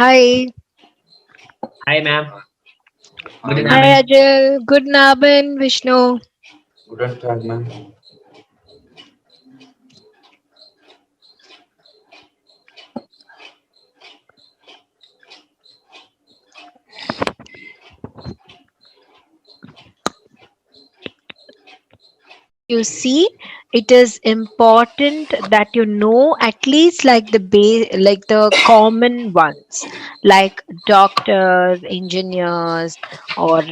Hi. Hi, ma'am. Good Hi, Hi, ma'am. evening. Ajay. Good Naban, Vishnu. Good afternoon, ma'am. You see, it is important that you know at least like like the common ones, like doctors, engineers, or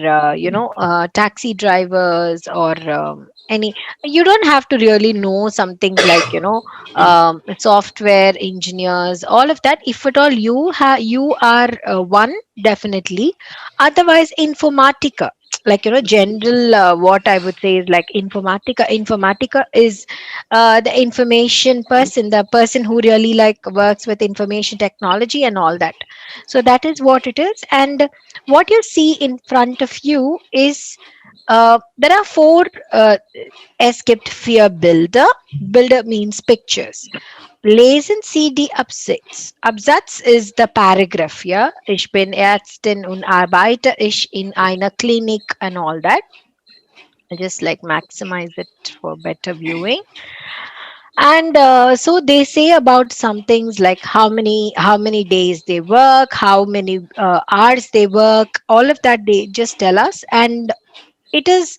taxi drivers, or any. You don't have to really know some things like software engineers, all of that. If at all you are one, definitely. Otherwise, informatica, like general, what I would say is like informatica is the information person, the person who really like works with information technology and all that. So that is what it is. And what you see in front of you is there are four escaped fear builder means pictures. Lesen Sie die Absatz. Absatz is the paragraph, yeah. Ich bin Ärztin und arbeite ich in einer Klinik and all that. I just like maximize it for better viewing. And so they say about some things like how many days they work, how many hours they work, all of that they just tell us. And it is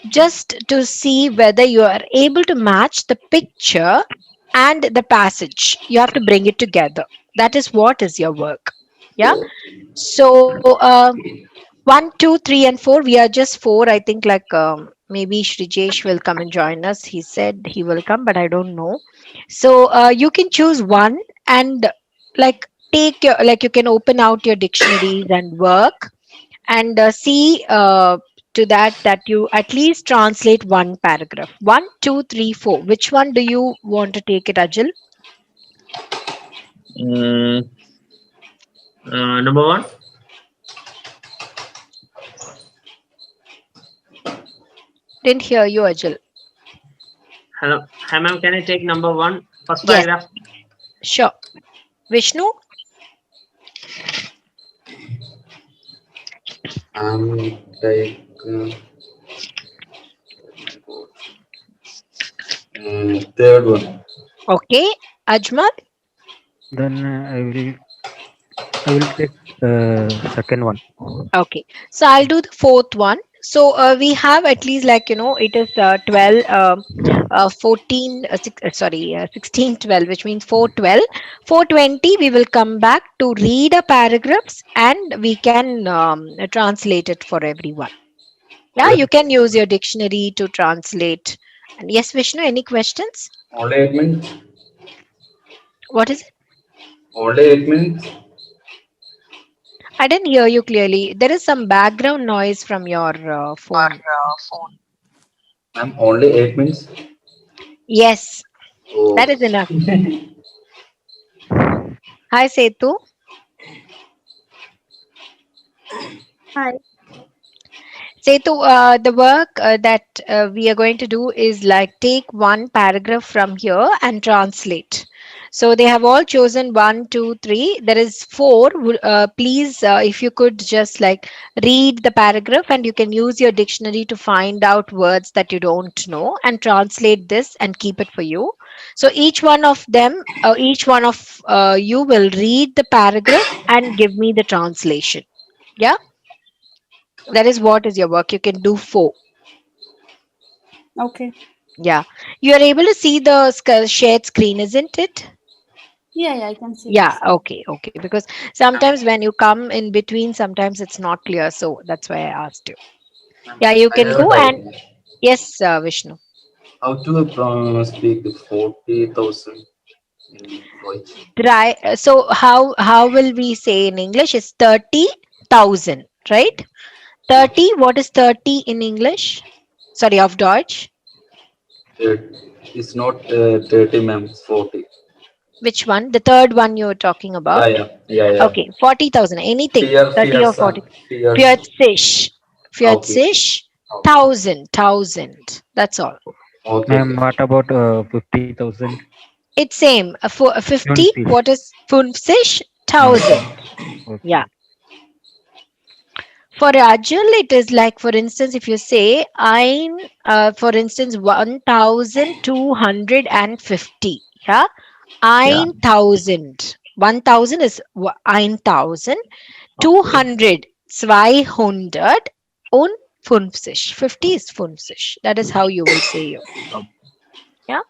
just to see whether you are able to match the picture and the passage. You have to bring it together. That is what is your work. Yeah. So 1, 2, 3, and 4. We are just four. I think like maybe Shrijesh will come and join us. He said he will come, but I don't know. So you can choose one and like take your, like you can open out your dictionaries and work and see to that you at least translate one paragraph. 1, 2, 3, 4. Which one do you want to take it, Ajil? Mm, number one. Didn't hear you, Ajil. Hello. Hi, ma'am. Can I take number one? First Yes, paragraph. sure. Vishnu. I'm like third one. Okay. Ajmal. Then I will take second one. Okay, so I'll do the fourth one. So we have at least like it is 12, 14, 16, 12, which means 412, 420. We will come back to read a paragraphs and we can translate it for everyone. Yeah, you can use your dictionary to translate. And yes, Vishnu, any questions? Only 8 minutes. What is it? Only 8 minutes. I didn't hear you clearly. There is some background noise from your phone. I'm only 8 minutes. Yes, Oh, that is enough. Hi, Setu. Hi. Setu, the work that we are going to do is like take one paragraph from here and translate. So they have all chosen 1, 2, 3. There is four. Please, if you could just like read the paragraph and you can use your dictionary to find out words that you don't know and translate this and keep it for you. So each one of them, each one of you will read the paragraph and give me the translation. Yeah, that is what is your work. You can do four. Okay. Yeah, you are able to see the shared screen, isn't it? Yeah, yeah, I can see Yeah, this. okay, okay. Because sometimes when you come in between, sometimes it's not clear. So that's why I asked you. Yeah, you I can have a go and doubt. yes, Vishnu. How to speak 40,000 in Deutsch? Try. So how will we say in English? It's 30,000, right? Yeah. 30. What is 30 in English? Sorry, of Deutsch. Uh, it's not 30, ma'am. It's 40. Which one? The third one you're talking Yeah, about? yeah, yeah, yeah. Okay, 40,000. Anything. Fear, 30 fear, or son. 40. Fear. 40. Okay. 40. Okay. 1,000. That's all. Okay, Ma'am, okay. what about 50,000? It's same. For 50, 50. what is 50? 1000. Yeah. Okay. For Rajul, it is like, for instance, if you say ein, for instance, 1250. Yeah. Yeah. Ein thousand. 1000 is ein thousand. Okay. 200, 200 und 50. 50 is 50. That is how you will say you. Oh, Yeah.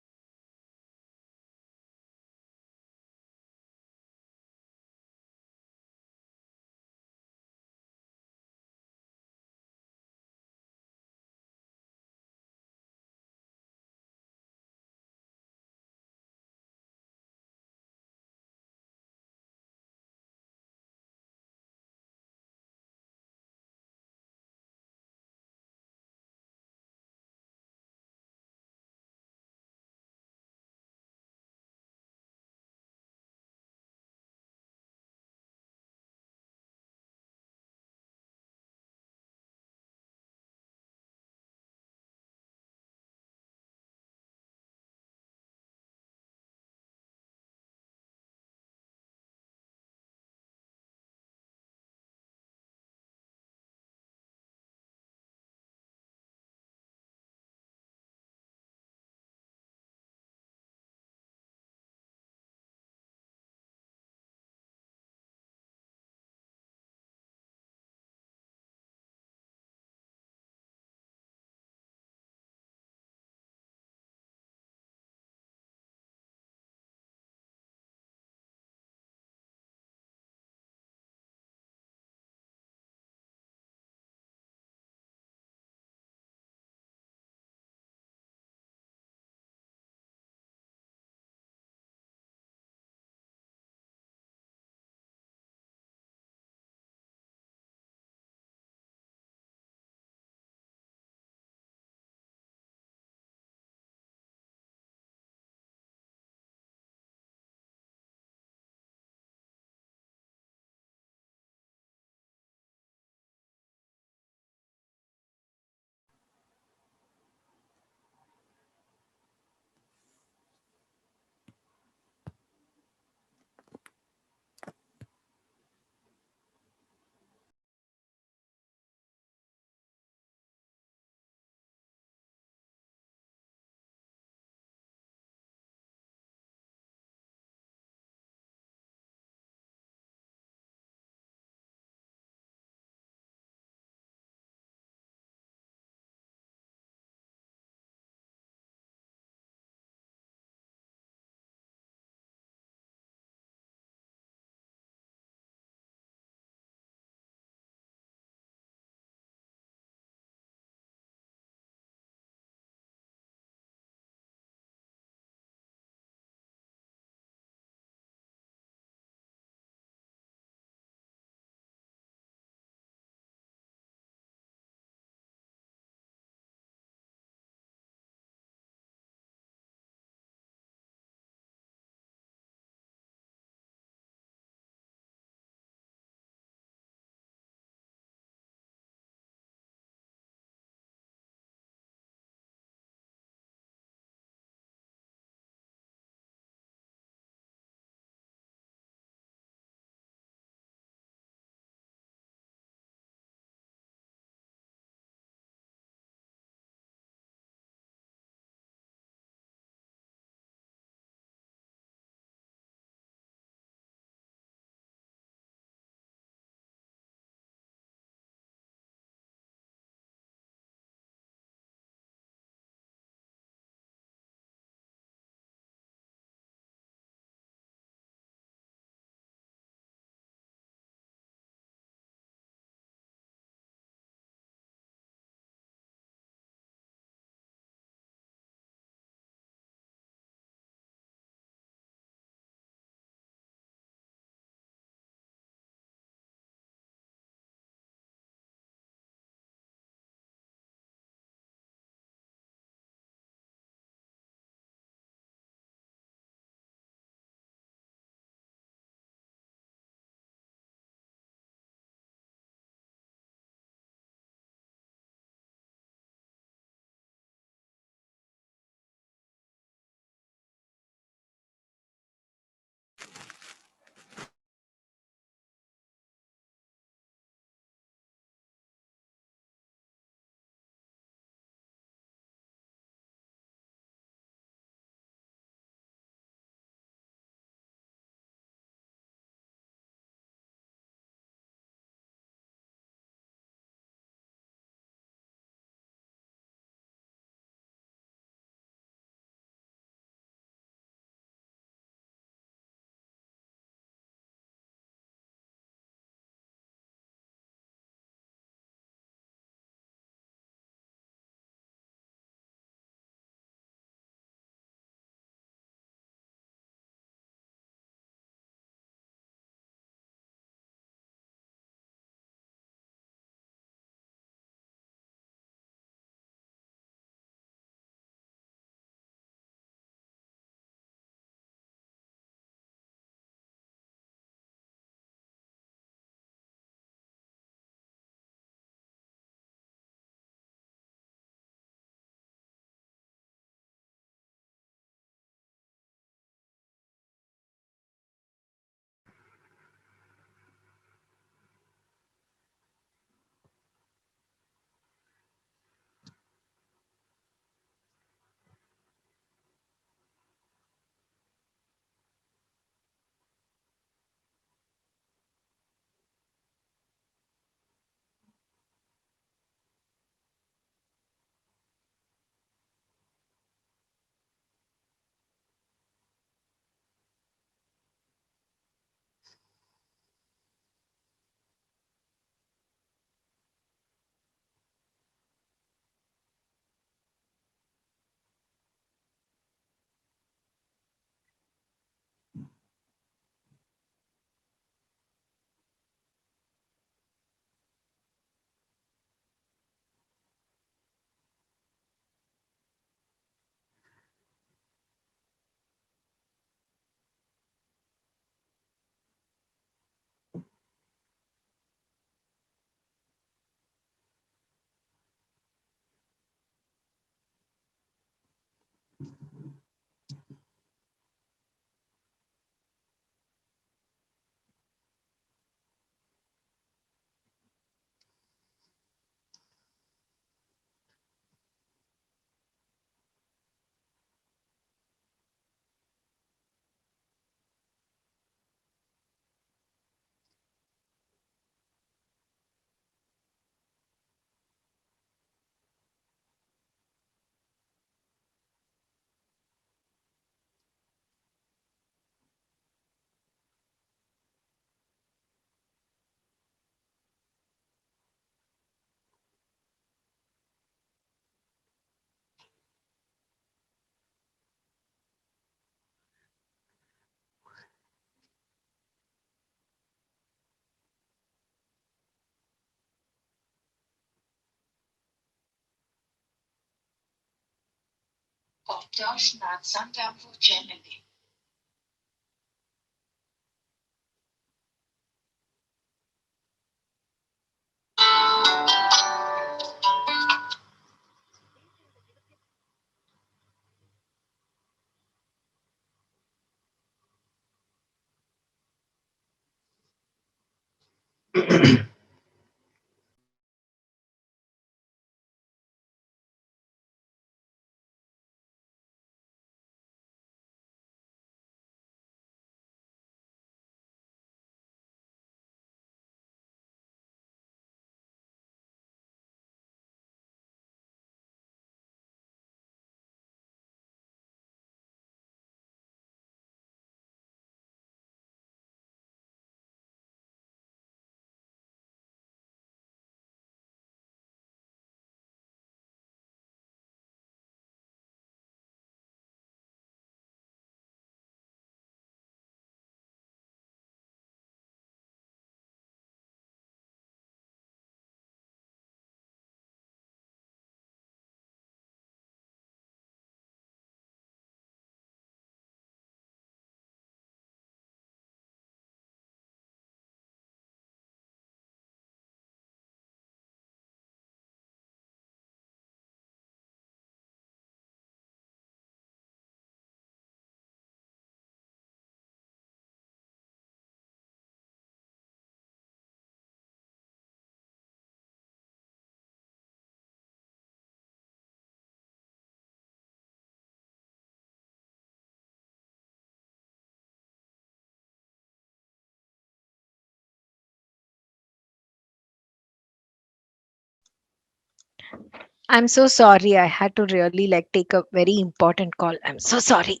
I'm so sorry. I had to really like take a very important call. I'm so sorry.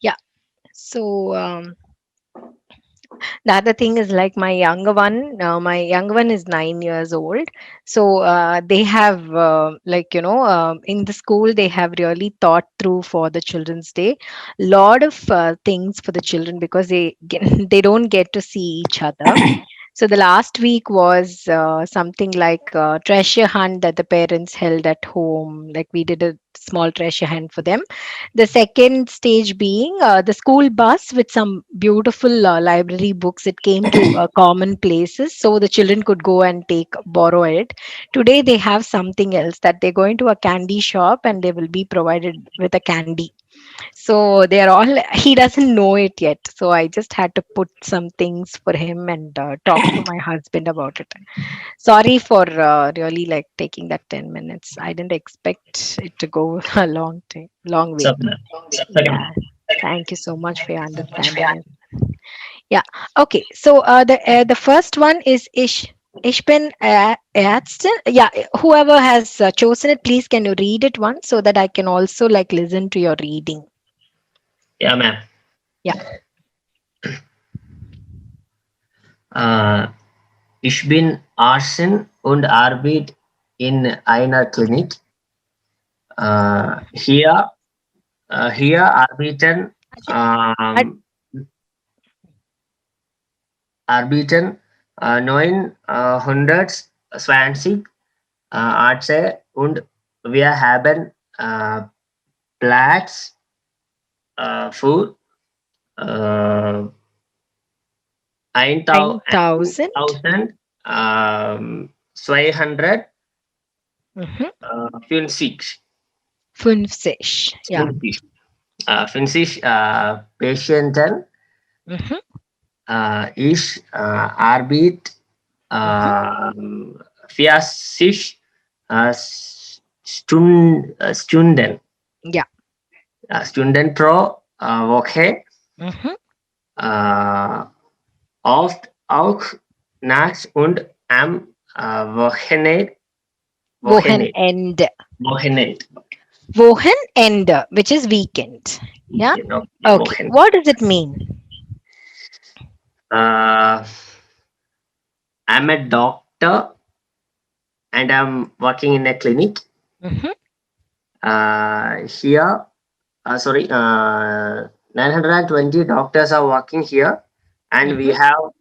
Yeah. So the other thing is like my younger one is 9 years old. So they have in the school they have really thought through for the Children's Day, lot of things for the children because they don't get to see each other. So the last week was something like a treasure hunt that the parents held at home. Like we did a small treasure hunt for them. The second stage being the school bus with some beautiful library books. It came to common places, so the children could go and take borrow it. Today they have something else that they're going to a candy shop and they will be provided with a candy. So they are all, he doesn't know it yet. So I just had to put some things for him and talk to my husband about it. Sorry for really like taking that 10 minutes. I didn't expect it to go a long It's way. okay, ma'am. It's okay, Yeah. ma'am. Thank you so much for your understanding. Yeah. Okay. So the first one is Ishpen Ärzte. Yeah. Whoever has chosen it, please can you read it once so that I can also like listen to your reading. Yeah, ma'am. Yeah. Uh, Ich bin Arsen und Arbeit in einer Klinik. Hier, hier arbeiten, Ajay, I- ähm, arbeiten 920 Ärzte und wir haben Platz für äh, 9,000. 1250. Mhm. 50. Yeah. 50. 50 Patienten Mhm, Arbeit mhm. ähm, 40 Stunden. Yeah. Stunden pro Woche, Mhm. äh, oft auch nachts und am Wochenende. Wochenende. Wochenende. Wochenende, which is weekend. Yeah. You know, Okay. Wochenende. What does it mean? Uh, I'm a doctor and I'm working in a clinic. Mhm, Here, sorry, 920 doctors are working here, and we mhm. have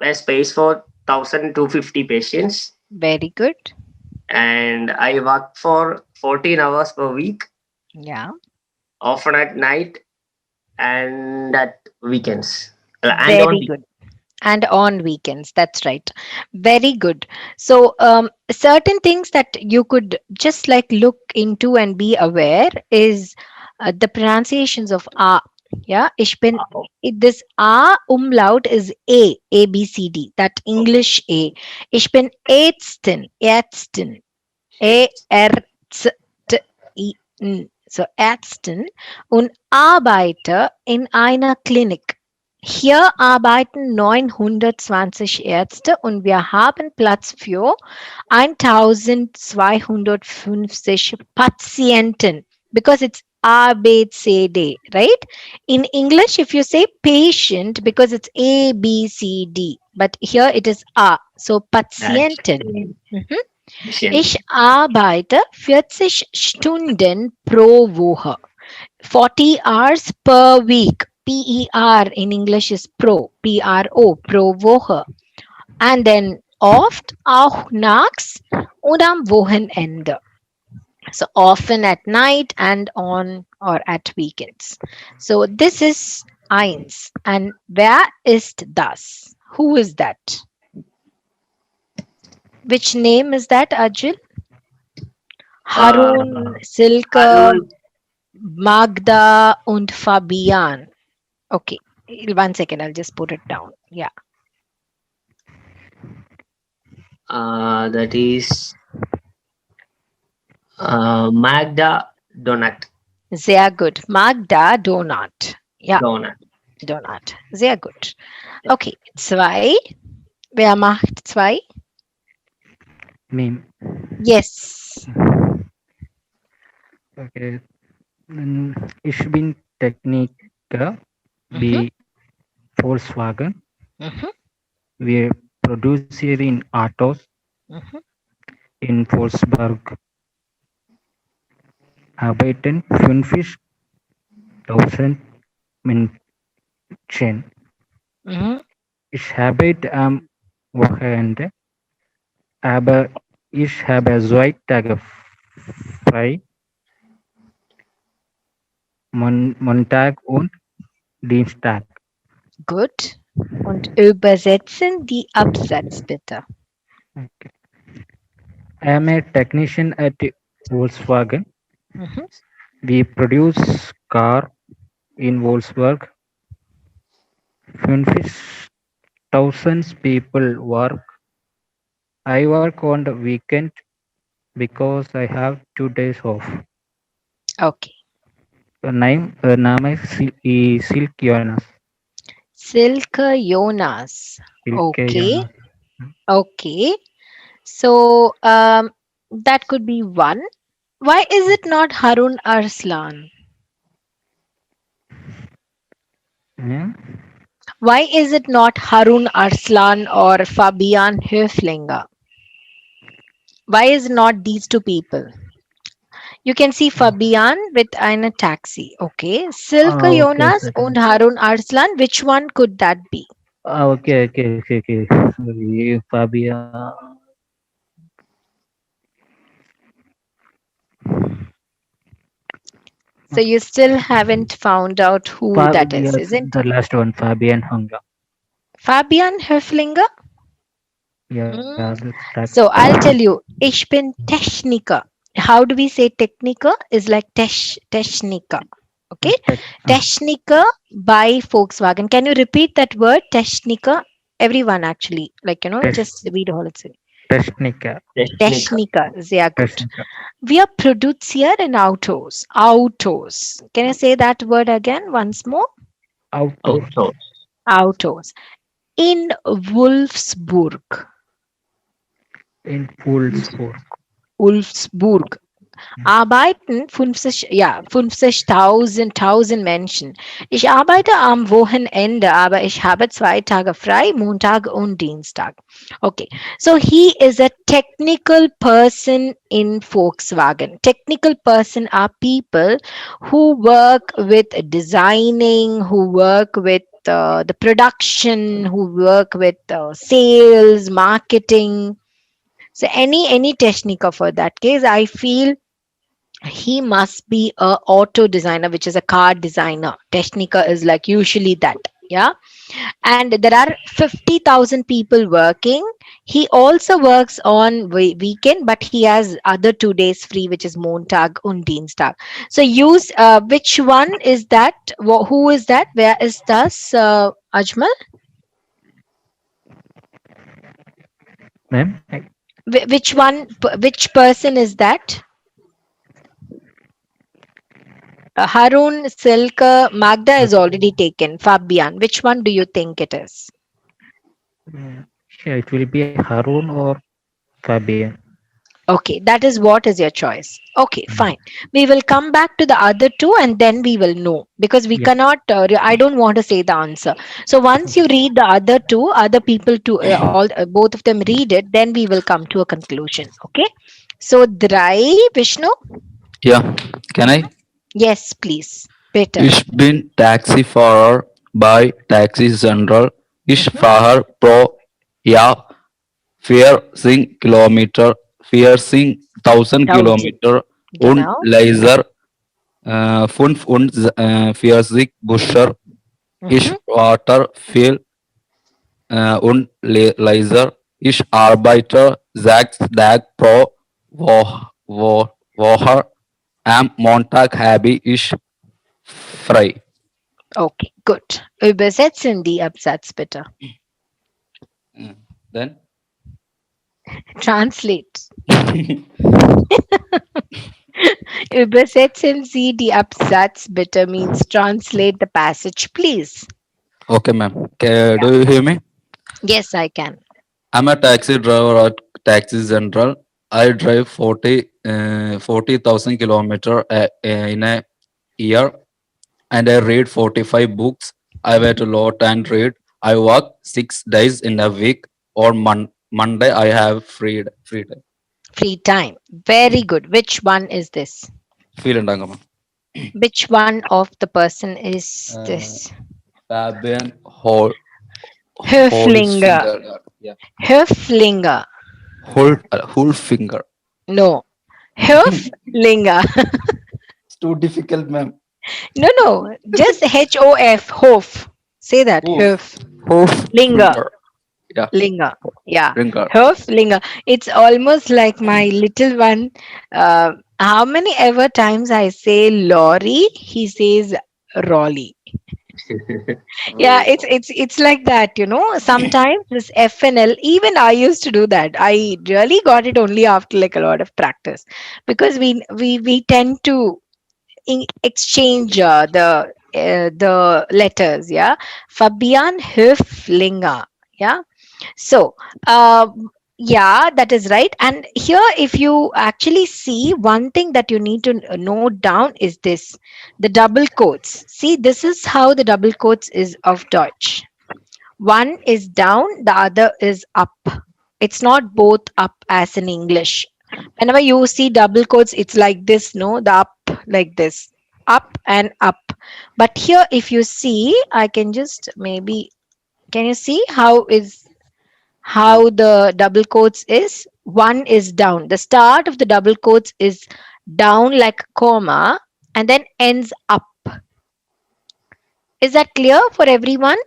a space for 1,250 patients. Very good. And I work for 14 hours per week, Yeah. often at night and at weekends, and on Very good. And on weekends, that's right. Very good. So certain things that you could just like look into and be aware is the pronunciations of a. Yeah, ich bin, this a umlaut is a b c d, that English a. Ich bin ärztin, ärztin, a r z t i n. So ärztin und arbeite in einer Klinik. Hier arbeiten 920 Ärzte und wir haben Platz für 1250 Patienten, because it's A, B, C, D, right? In English, if you say patient, because it's A, B, C, D, but here it is A, so that Patienten. Mhm. patient. Ich arbeite 40 Stunden pro Woche. 40 hours per week. PER in English is pro Woche. And then oft, auch nachts und am Wochenende. So often at night and on or at weekends. So this is eins. And wer ist das? Who is that? Which name is that, Ajil? Uh, Harun, Silke, Harun, Magda und Fabian. Okay, 1 second, I'll just put it down. Yeah, that is Magda Donut. sehr gut. Magda, Donut. Ja, Donut. Donut. Sehr gut. Okay, 2. Wer macht 2? Me. Yes. Okay. Then ich bin Techniker Mhm, bei Volkswagen. mhm, Wir produzieren Autos mhm. in Wolfsburg. Arbeiten 50.000 Menschen. Mhm. Ich arbeite am Wochenende, aber ich habe 2 Tage frei, Montag und Dienstag. Gut. Und übersetzen die Absatz bitte. Okay. I am a technician at Volkswagen. Mhm. We produce car in Wolfsburg. 50,000 people work. I work on the weekend because I have 2 days off. Okay. Name is Silk Jonas. Silke Jonas. Silke Okay. Jonas. Okay. So that could be one. Why is it not Harun Arslan? Yeah. Why is it not Harun Arslan or Fabian Höflinger? Why is it not these two people? You can see Fabian with eine Taxi. Okay. Silke Okay, Jonas okay. und Harun Arslan. Which one could that be? Okay. Sorry, Fabia. So you still haven't found out who that is, Yes, isn't the it? last one, Fabian Hungla. Fabian Höflinger? Yeah, Mm. that's So I'll tell you. Ich bin Techniker. How do we say technica? Is like technica. Okay, Tech, technica by Volkswagen. Can you repeat that word technica? Everyone actually, like test, just read all it's Technica, Technical. technica. Sehr gut. Technica, Wir produzieren Autos. Autos. Can you say that word again once more? outdoors, Outdoors. Autos. In Wolfsburg. in Wolfsburg. Wolfsburg. Arbeiten 50, ja, 50.000 Menschen. Ich arbeite am Wochenende, aber ich habe 2 Tage frei, Montag und Dienstag. Okay, so he is a technical person in Volkswagen. Technical person are people who work with designing, who work with the production, who work with sales, marketing. So any technica for that case, I feel he must be a auto designer, which is a car designer. Technica is like usually that. Yeah. And there are 50,000 people working. He also works on weekend, but he has other 2 days free, which is Montag und Dienstag. So use which one is that? Who is that? Where is das, Ajmal? Ma'am, Which one? Which person is that? Harun, Silke, Magda is already taken. Fabian, which one do you think it is? yeah, it will be Harun or Fabian. Okay, that is what is your choice. Okay, fine. We will come back to the other two and then we will know because we Yeah. cannot. I don't want to say the answer. So once you read the other two, other people to all both of them read it, then we will come to a conclusion. Okay. So Drai Vishnu, Yeah. Can I? yes, please. Better. Ich bin Taxifahrer bei Taxi Central. Ich Mhm. fahre pro Jahr 40 Kilometer, 40.000 Thousand. Kilometer und Genau. Laser 45 Buscher. Ich Mhm. warte viel und Laser. Ich arbeite 6 Tage pro Woche. Am Montag habe ich frei. Okay, gut. Übersetzen die Absatz bitte. Then Translate. Übersetzen Sie die Absatz bitte means translate the passage, please. okay, ma'am. Yeah. Do you hear me? Yes, I can. I'm a taxi driver at Taxi Central. I drive 40,000 kilometer in a year, and I read 45 books. I wait a lot and read. I work 6 days in a week. On Monday, I have free time. Free time. Very good. Which one is this? Feel and Which one of the person is uh, this? Fabian whole Höflinger. finger. Yeah, Höflinger. whole finger. No. Höflinger. It's too difficult, ma'am. No, no. Just Hof. Hof. Say that. Hoof, hoof Höflinger. finger. Yeah, Linger. Yeah. finger. Linger. It's almost like my little one. How many ever times I say lorry, he says rolly. Yeah, it's like that. Sometimes this FNL, even I used to do that. I really got it only after like a lot of practice because we tend to exchange the letters. Yeah, Fabian Höflinger. Yeah, so, yeah, that is right. And here, if you actually see one thing that you need to note down is this the double quotes. See, this is how the double quotes is of Deutsch. One is down, the other is up. It's not both up as in English. Whenever you see double quotes, it's like this, no? The up, like this. Up and up. But here, if you see, I can just maybe, can you see how the double quotes is? One is down. The start of the double quotes is down like a comma and then ends up. Is that clear for everyone?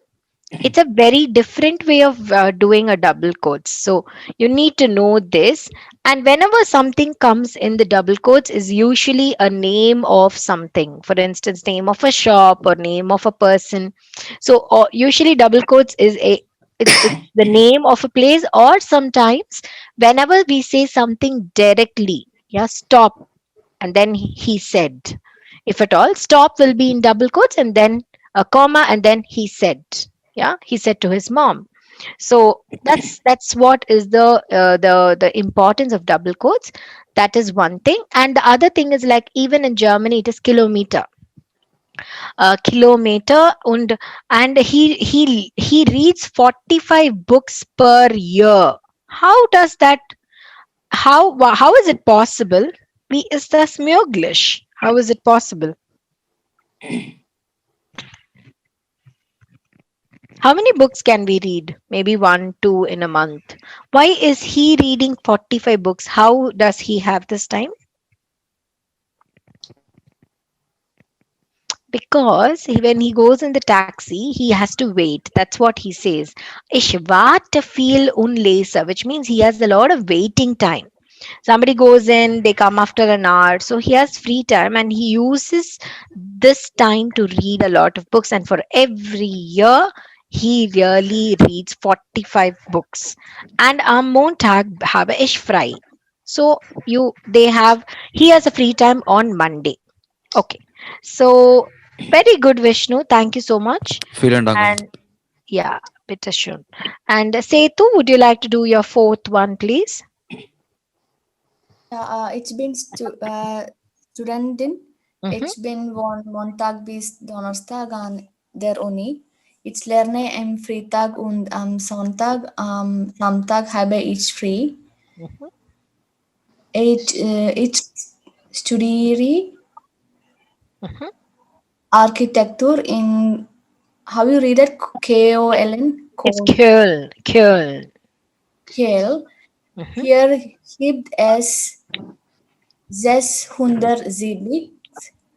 it's a very different way of doing a double quotes. So you need to know this. And whenever something comes in the double quotes is usually a name of something, for instance name of a shop or name of a person. So usually double quotes is a, it's the name of a place, or sometimes whenever we say something directly, yeah, stop, and then he said. If at all, stop will be in double quotes and then a comma and then he said. Yeah, he said to his mom. So that's what is the importance of double quotes. That is one thing. And the other thing is, like, even in Germany it is kilometer, kilometer. And he reads 45 books per year. How does that, how is it possible? Wie ist das möglich? How is it possible? How many books can we read? Maybe one, two in a month. Why is he reading 45 books? How does he have this time? Because when he goes in the taxi, he has to wait. That's what he says. Ich warte viel unleser, which means he has a lot of waiting time. Somebody goes in, they come after an hour, so he has free time and he uses this time to read a lot of books. And for every year he really reads 45 books. And am Montag habe ich frei. So you they have he has a free time on Monday. Okay, so very good, Vishnu, thank you so much. Vielen Dank. And yeah, bitte schön. And Setu, would you like to do your fourth one, please? It's been Studenten. Mhm. Ich bin von Montag bis Donnerstag an der Uni. Ich lerne am Freitag und am Sonntag. Am Samstag habe ich frei. Mhm. Ich studiere Mhm. Architecture in, how you read it? Koln? It's Köln. Köln. Kiel. Mhm. Hier gibt es 670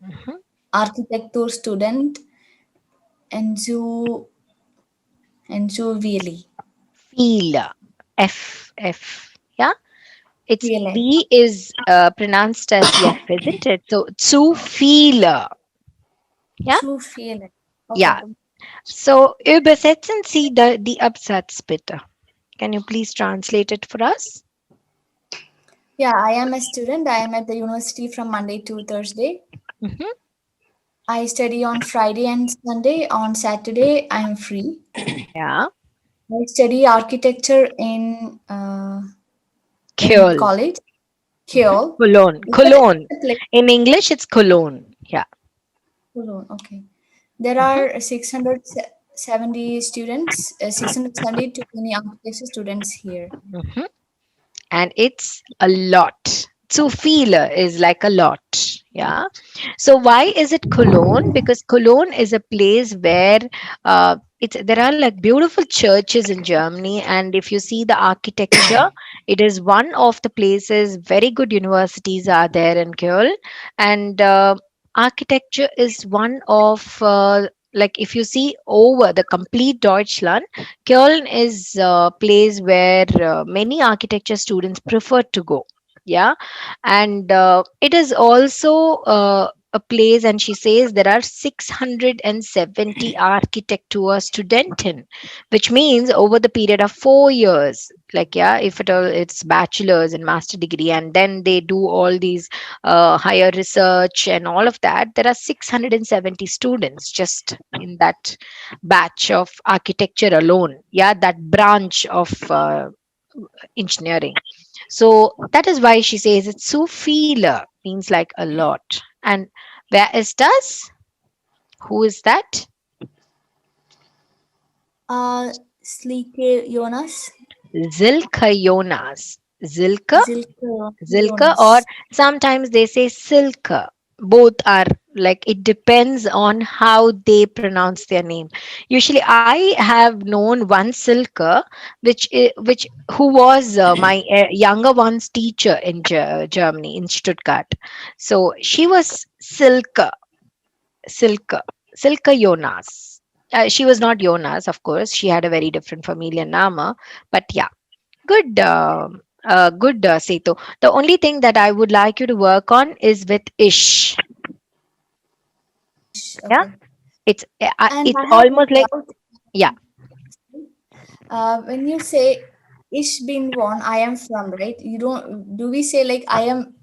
Mhm. Architekturstudenten in Zuwili. Viele. F. F. Yeah. It's Viele. B is pronounced as F, isn't it? So zu viele. Yeah. Zu viele. Okay. Yeah. So übersetzen Sie die Absatz bitte. Can you please translate it for us? Yeah, I am a student. I am at the university from Monday to Thursday. Mhm. I study on Friday and Sunday. On Saturday, I am free. Yeah. I study architecture in Köln. college, Mhm. Kiel. Cologne. It's Cologne. a place. In English, it's Cologne. Yeah. Cologne, okay. There Mhm. are 670 students, 670 to many architecture students here. Mhm. And it's a lot. Zu viele is like a lot. Yeah. So why is it Cologne? Because Cologne is a place where it's there are like beautiful churches in Germany, and if you see the architecture, it is one of the places. Very good universities are there in Köln, and architecture is one of like if you see over the complete Deutschland, Köln is a place where many architecture students prefer to go. Yeah, and it is also a place, and she says there are 670 architecture studenten, which means over the period of 4 years, like, yeah, if at all it's bachelor's and master degree, and then they do all these higher research and all of that, there are 670 students just in that batch of architecture alone. Yeah, that branch of engineering. So that is why she says it's so feeler means like a lot. And where is das? Who is that? Slike Jonas, Zilka Jonas. Zilka, Zilke Zilka, or Jonas. sometimes they say Silka. Both are, like, it depends on how they pronounce their name. Usually, I have known one Silka, which who was my younger one's teacher in Germany, in Stuttgart. So she was Silka, Silka Jonas. She was not Jonas, of course. She had a very different familiar nama. But yeah, good. Good, Setu. The only thing that I would like you to work on is with ish. Yeah, Okay. And it's I have almost one like, doubt. yeah, When you say ish bin won, I am from, right? You don't, do we say like I am,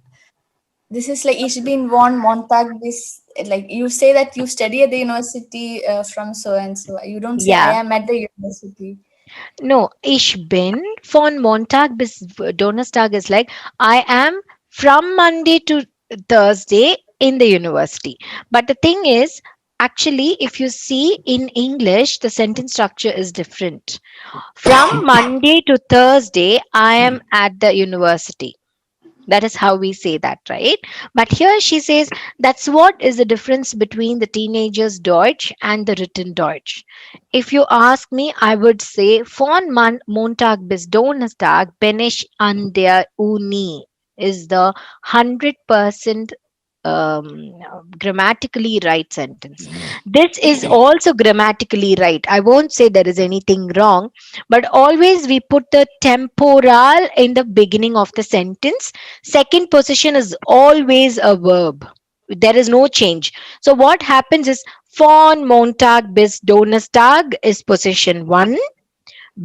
this is like ish bin won Montag, this, like you say that you study at the university from so and so. You don't say I yeah. am at the university. No, ich bin von Montag bis Donnerstag is like I am from Monday to Thursday in the university. But the thing is, actually, if you see in English, the sentence structure is different. From Monday to Thursday, I am at the university. That is how we say that, right? But here she says that's what is the difference between the teenagers Deutsch and the written Deutsch. If you ask me, I would say von Montag bis Donnerstag bin ich an der Uni is the 100% grammatically right sentence. This is also grammatically right. I won't say there is anything wrong, but always we put the temporal in the beginning of the sentence. Second position is always a verb. There is no change. So what happens is von Montag bis Donnerstag is position 1,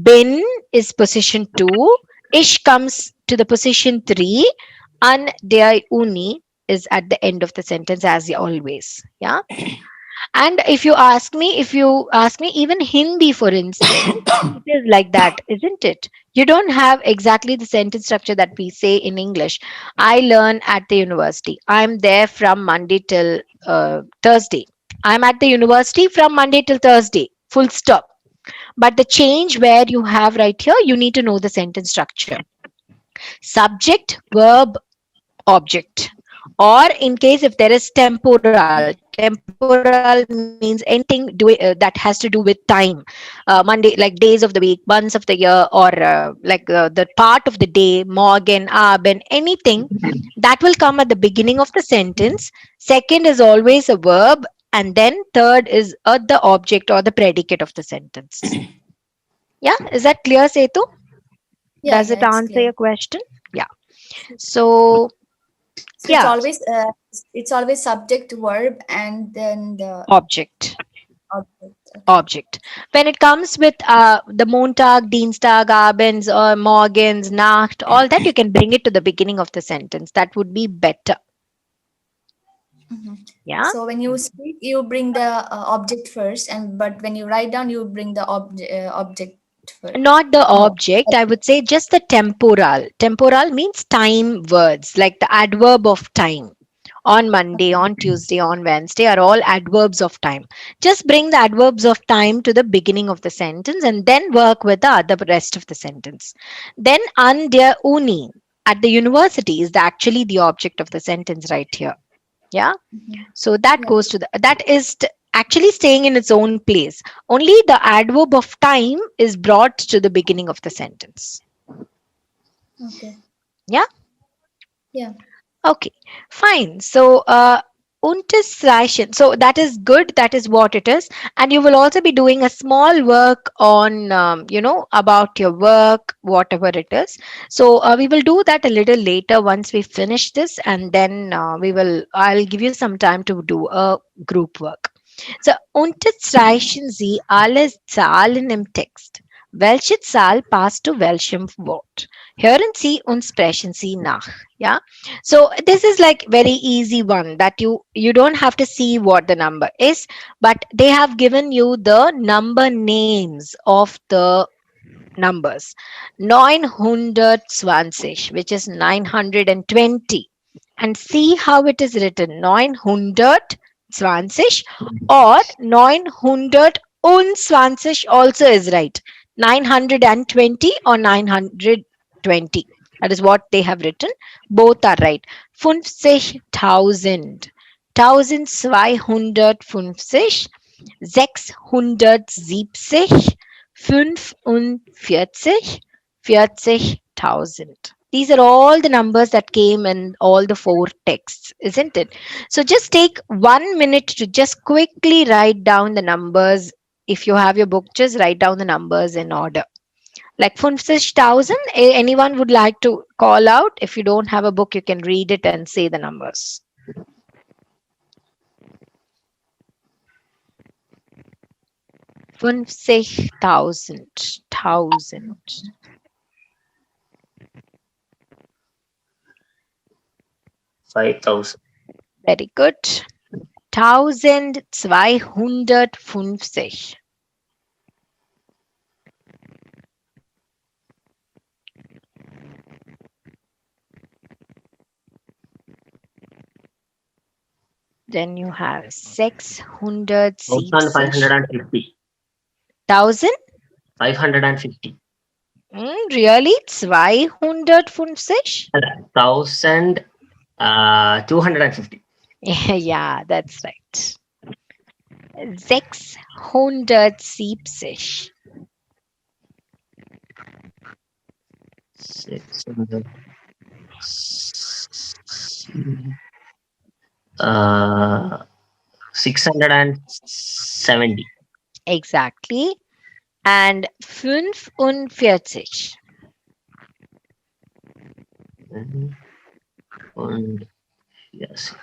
bin is position 2, ich comes to the position 3, an der Uni is at the end of the sentence as always. Yeah. And if you ask me even Hindi, for instance, it is like that, isn't it? You don't have exactly the sentence structure that we say in English. I learn at the university. I'm there from Monday till Thursday. I'm at the university from Monday till Thursday. Full stop. But the change where you have right here, you need to know the sentence structure. Subject, verb, object. Or in case if there is temporal, temporal means anything that has to do with time. Monday, like days of the week, months of the year, or the part of the day, morgen, abend, anything that will come at the beginning of the sentence. Second is always a verb, and then third is the object or the predicate of the sentence. Yeah, is that clear, Setu? Yeah, Does yeah, it it's answer clear. your question? Yeah. So, So yeah, it's always subject verb and then the object. object. Okay. Object. When it comes with the Montag, Dienstag, Abends, or Morgens, Nacht, all that, you can bring it to the beginning of the sentence. That would be better. Mhm. Yeah. So when you speak, you bring the object first, and but when you write down, you bring the object first. Not the No. object, I would say just the temporal. Temporal means time words, like the adverb of time. On Monday, Okay. on Tuesday, on Wednesday are all adverbs of time. Just bring the adverbs of time to the beginning of the sentence and then work with the other rest of the sentence. Then, an der Uni, at the university, is actually the object of the sentence right here. Yeah. Mhm. So that Yeah. goes to the, that is actually staying in its own place. Only the adverb of time is brought to the beginning of the sentence. Okay. Yeah. Yeah. Okay, fine. So, Unterstreichen. So that is good. That is what it is. And you will also be doing a small work on, about your work, whatever it is. So we will do that a little later once we finish this, and then I'll give you some time to do a group work. So, unterstreichen Sie alle Zahlen im Text. Welche Zahl passt zu welchem Wort? Hören Sie und sprechen Sie nach. Yeah. So this is like very easy one that you don't have to see what the number is, but they have given you the number names of the numbers. 920, which is 920. And see how it is written, 920 or 920 also is right. 920 or 920. That is what they have written. Both are right. 50.000. 1250, 670, 45, 40.000. These are all the numbers that came in all the four texts, isn't it? So just take 1 minute to just quickly write down the numbers If you have your book, just write down the numbers in order. Like 50,000, anyone would like to call out? If you don't have a book, you can read it and say the numbers. 50,000, thousand. 5,000. Very good. 1250. Then you have 670. 1,550. 1000? 550. Really? 250? 1,250. Yeah, that's right. 670. 600. Uh, 670. Exactly. And 45. Mhm. Und yes,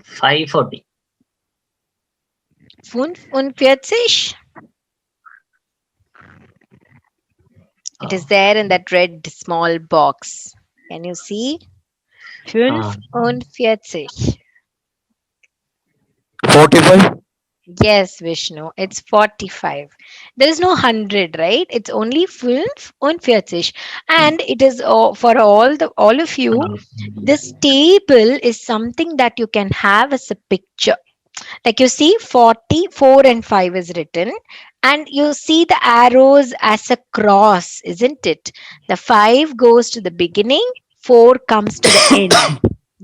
540. 45. It is Uh, there in that red small box. Can you see? uh, 45. 45. Yes, Vishnu, it's 45. There is no 100, right? It's only 45. And it is for all of you, this table is something that you can have as a picture. Like you see 44 and 5 is written, and you see the arrows as a cross, isn't it? The 5 goes to the beginning, 4 comes to the end.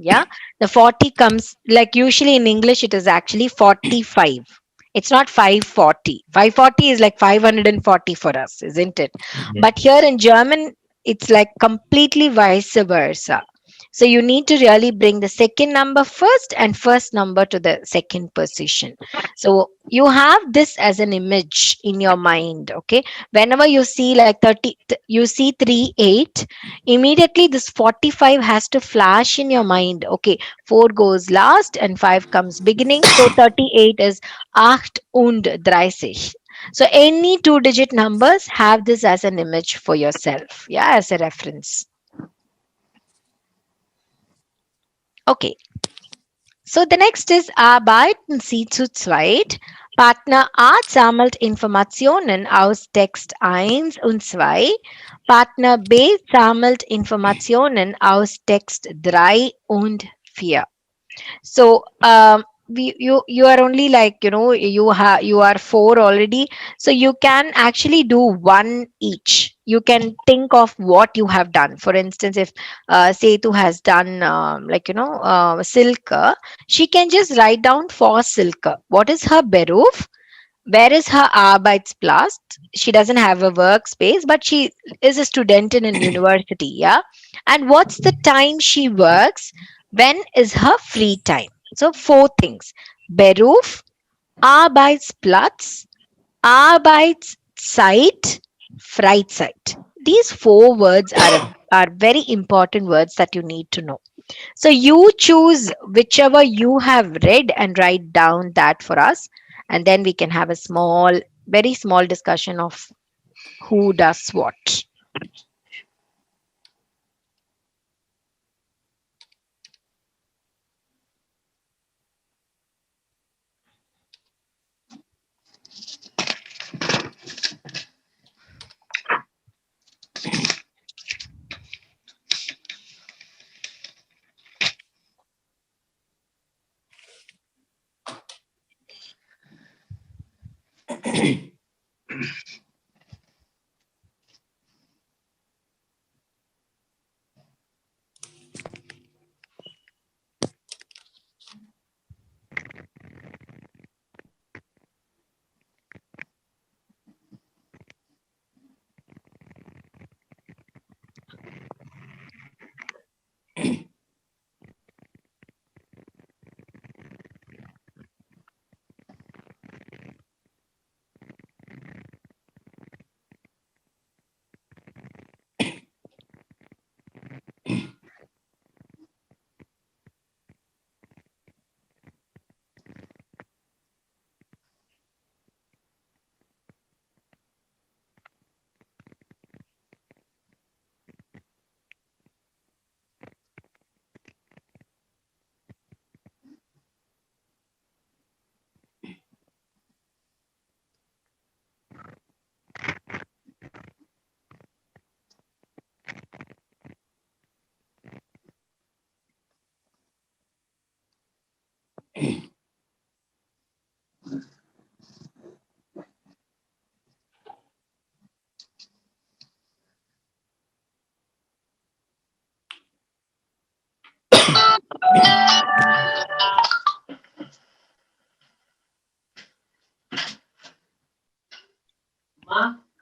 Yeah, the 40 comes, like usually in English it is actually 45. It's not 540. 540 is like 540 for us, isn't it? yeah. But here in German it's like completely vice versa. So you need to really bring the second number first and first number to the second position. So you have this as an image in your mind, okay? Whenever you see like 30, you see 3, 8, immediately this 45 has to flash in your mind. Okay, 4 goes last and 5 comes beginning. So 38 is 8 und 30. So any two digit numbers, have this as an image for yourself. Yeah, as a reference. Okay. So the next ist, arbeiten Sie zu zweit. Partner A sammelt Informationen aus Text 1 und 2. Partner B sammelt Informationen aus Text 3 und 4. So you are only like, you are four already, so you can actually do one each. You can think of what you have done. For instance, if Setu has done Silka, she can just write down for Silka what is her beruf, where is her Arbeitsplatz. She doesn't have a workspace, but she is a student in a university. Yeah. And what's the time she works? When is her free time? So, four things: Beruf, Arbeitsplatz, Arbeitszeit, Freizeit. These four words are very important words that you need to know. So you choose whichever you have read and write down that for us. And then we can have a small, very small discussion of who does what.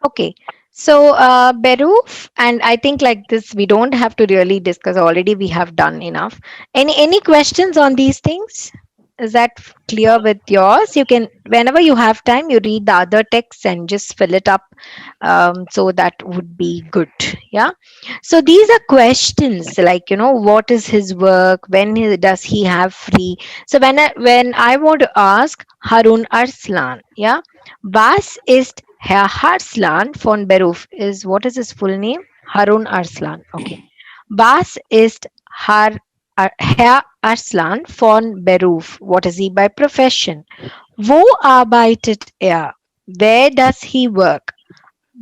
Okay. So, Beruf, and I think like this, we don't have to really discuss. Already, we have done enough. Any questions on these things? Is that clear with yours? You can, whenever you have time, you read the other texts and just fill it up. So that would be good. Yeah. So these are questions like, what is his work? Does he have free? So when I want to ask Harun Arslan, yeah, was ist Herr Arslan von Beruf? What is his full name? Harun Arslan. Okay. Was ist Herr Arslan von Beruf? What is he by profession? Wo arbeitet er? Where does he work?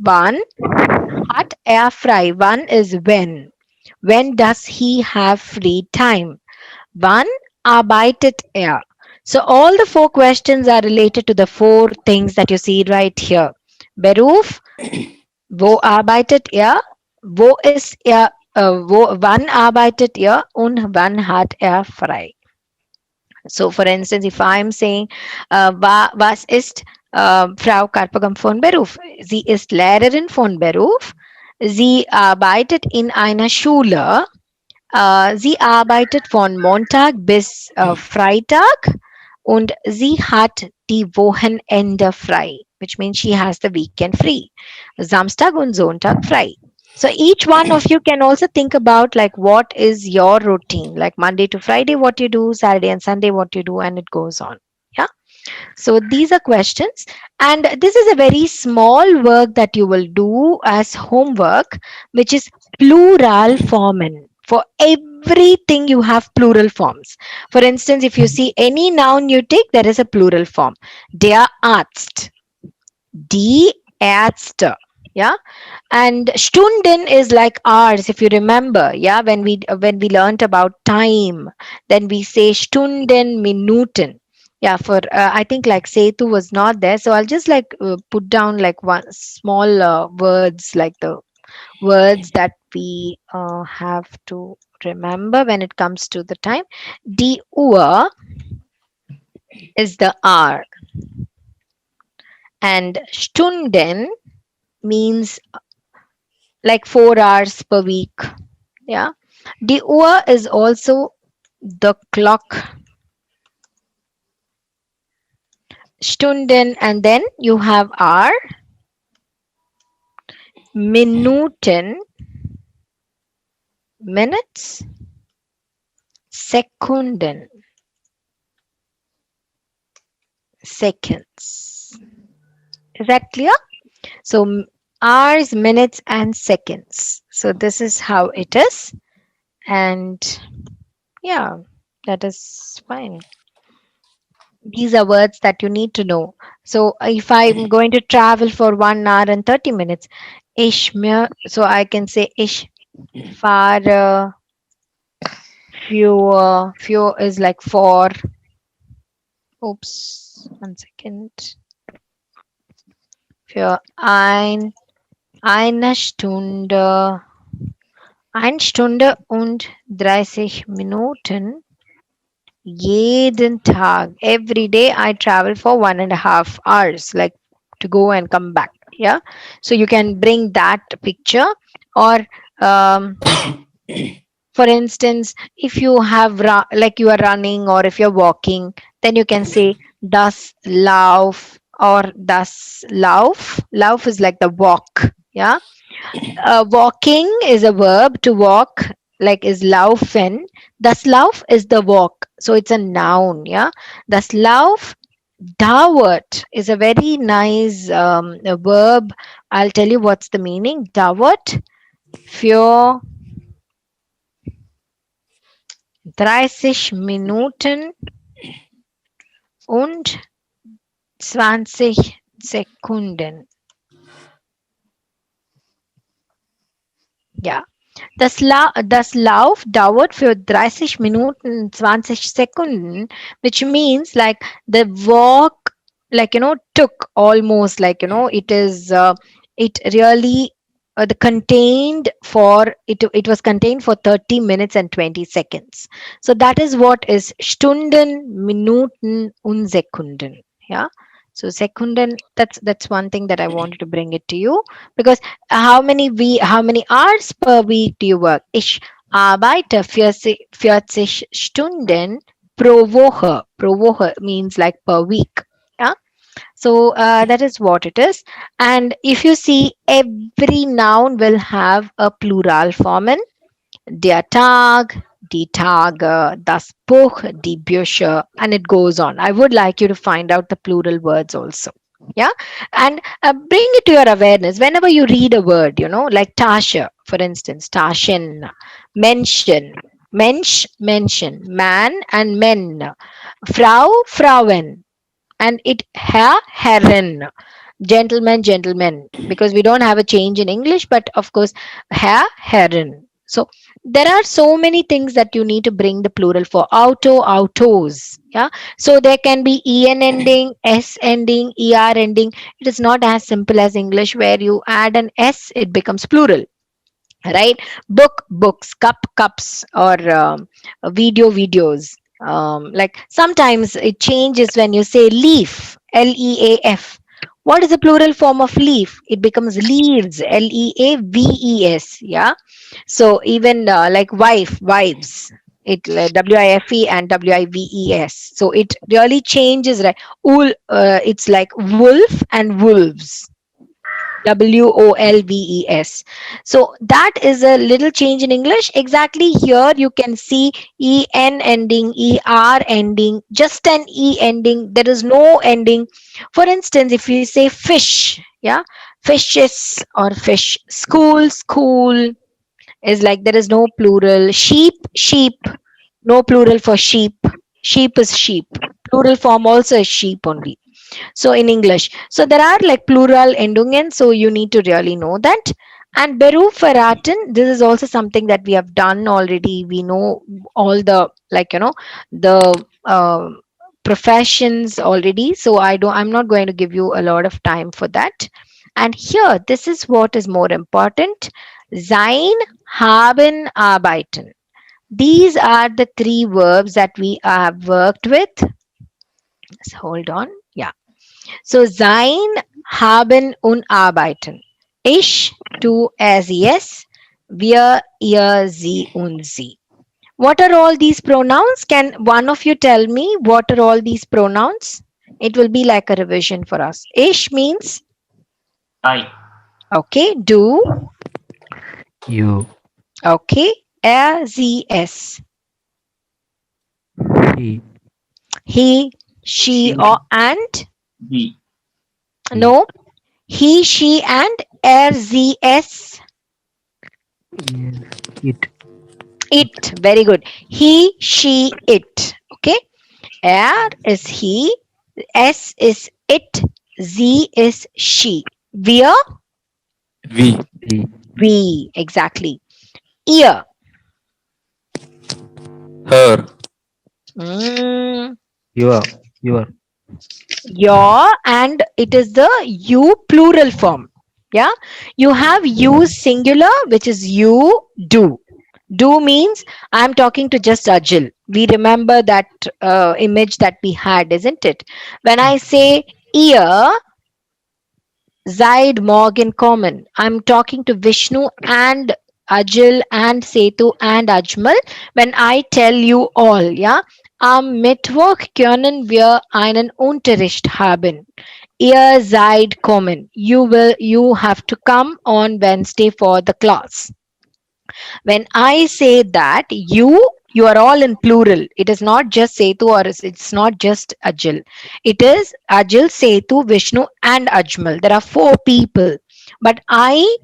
Wann hat er frei? Wann is when. When does he have free time? Wann arbeitet er? So all the four questions are related to the four things that you see right here. Beruf, wo arbeitet er? Wann arbeitet er? Und wann hat er frei? So, for instance, if I'm saying, was ist Frau Karpagam von Beruf? Sie ist Lehrerin von Beruf. Sie arbeitet in einer Schule. Sie arbeitet von Montag bis Freitag und sie hat die Wochenende frei, which means she has the weekend free. Samstag und Sonntag frei. So each one of you can also think about like what is your routine, like Monday to Friday, what you do, Saturday and Sunday, what you do, and it goes on. Yeah. So these are questions, and this is a very small work that you will do as homework, which is plural formen. For everything, you have plural forms. For instance, if you see any noun you take, there is a plural form. Der Arzt, die Ärzte. Yeah, and Stunden is like hours, if you remember. Yeah, when we learnt about time, then we say Stunden, Minuten. Yeah, for I think like Setu was not there, so I'll just like put down like one small words, like the words that we have to remember when it comes to the time. Die Uhr is the hour, and Stunden means like 4 hours per week. Yeah. The Uhr is also the clock. Stunden, and then you have hour. Minuten, minutes. Sekunden, seconds. Is that clear? So hours, minutes, and seconds. So this is how it is. And yeah, that is fine. These are words that you need to know. So if I'm going to travel for 1 hour and 30 minutes, so I can say ich fahre für is like for, oops, 1 second, für eine Stunde, 1 Stunde und 30 Minuten jeden Tag. Every day I travel for 1.5 hours, like to go and come back. Yeah. So you can bring that picture, or for instance, if you have like you are running or if you're walking, then you can say das Lauf or das Lauf. Lauf is like the walk. Yeah. Walking is a verb to walk. like is laufen. Das Lauf is the walk. So it's a noun. Yeah. Das Lauf Dauert is a very nice a verb. I'll tell you what's the meaning. Dauert für 30 Minuten und 20 Sekunden. Ja. Das Lauf dauert für 30 Minuten und 20 Sekunden, which means like the walk, like, took almost like, it is, it really, the contained for, it was contained for 30 minutes and 20 seconds. So that is what is Stunden, Minuten und Sekunden. Yeah. So Sekunden, that's one thing that I wanted to bring it to you, because how many hours per week do you work? Ich arbeite 40 Stunden pro Woche. Pro Woche means like per week. Yeah. So that is what it is. And if you see, every noun will have a plural form in der Tag, die Tage, das Buch, die Bücher, and it goes on. I would like you to find out the plural words also. Yeah. And bring it to your awareness whenever you read a word, like Tasha, for instance, Tashin, mention, mention, man and men, Frau, Frauen, and it Herr, Herren, gentlemen, gentlemen, because we don't have a change in English, but of course Herr, Herren. So there are so many things that you need to bring the plural for. Auto, autos. Yeah. So there can be en ending, s ending, er ending. It is not as simple as English where you add an s, it becomes plural, right? Book, books, cup, cups, or video, videos. Like sometimes it changes when you say leaf, leaf. What is the plural form of leaf? It becomes leaves, leaves. Yeah. So even like wife, wives, it wife and wives. So it really changes, right? It's like wolf and wolves, wolves. So that is a little change in English. Exactly here you can see en ending, er ending, just an e ending. There is no ending. For instance, if you say fish, yeah, fishes or fish. School, school is like there is no plural. Sheep, sheep, no plural for sheep. Sheep is sheep. Plural form also is sheep only. So in English, so there are like plural endungen, so you need to really know that. And Beru Feratin, this is also something that we have done already. We know all the, like, the professions already, so I'm not going to give you a lot of time for that. And here, this is what is more important: sein, haben, arbeiten. These are the three verbs that we have worked with. So hold on. Yeah. So sein, haben und arbeiten. Ich, du, er, sie, es. Wir, ihr, sie und sie. What are all these pronouns? Can one of you tell me what are all these pronouns? It will be like a revision for us. Ich means, I. okay, du, You, okay, er, sie, es. he, He, she, She. or and. We. he, No, he, she, and er, sie, es. yes, it, It. Very good. He, she, it. Okay. Er is he. S is it. Z is she. Wir, we, we, we. Exactly. Ihr. her, Mm, your, your, and it is the you plural form. Yeah. You have you singular, which is you do. Do means I'm talking to just Ajil. We remember that image that we had, isn't it? When I say ear, Zaid, Morgan, Common, I'm talking to Vishnu and Ajil and Setu and Ajmal. When I tell you all, yeah, am Mittwoch können wir einen Unterricht haben. Ihr seid kommen. You have to come on Wednesday for the class. When I say that, you are all in plural. It is not just Setu, or it's not just Ajil. It is Ajil, Setu, Vishnu, and Ajmal. There are four people, but I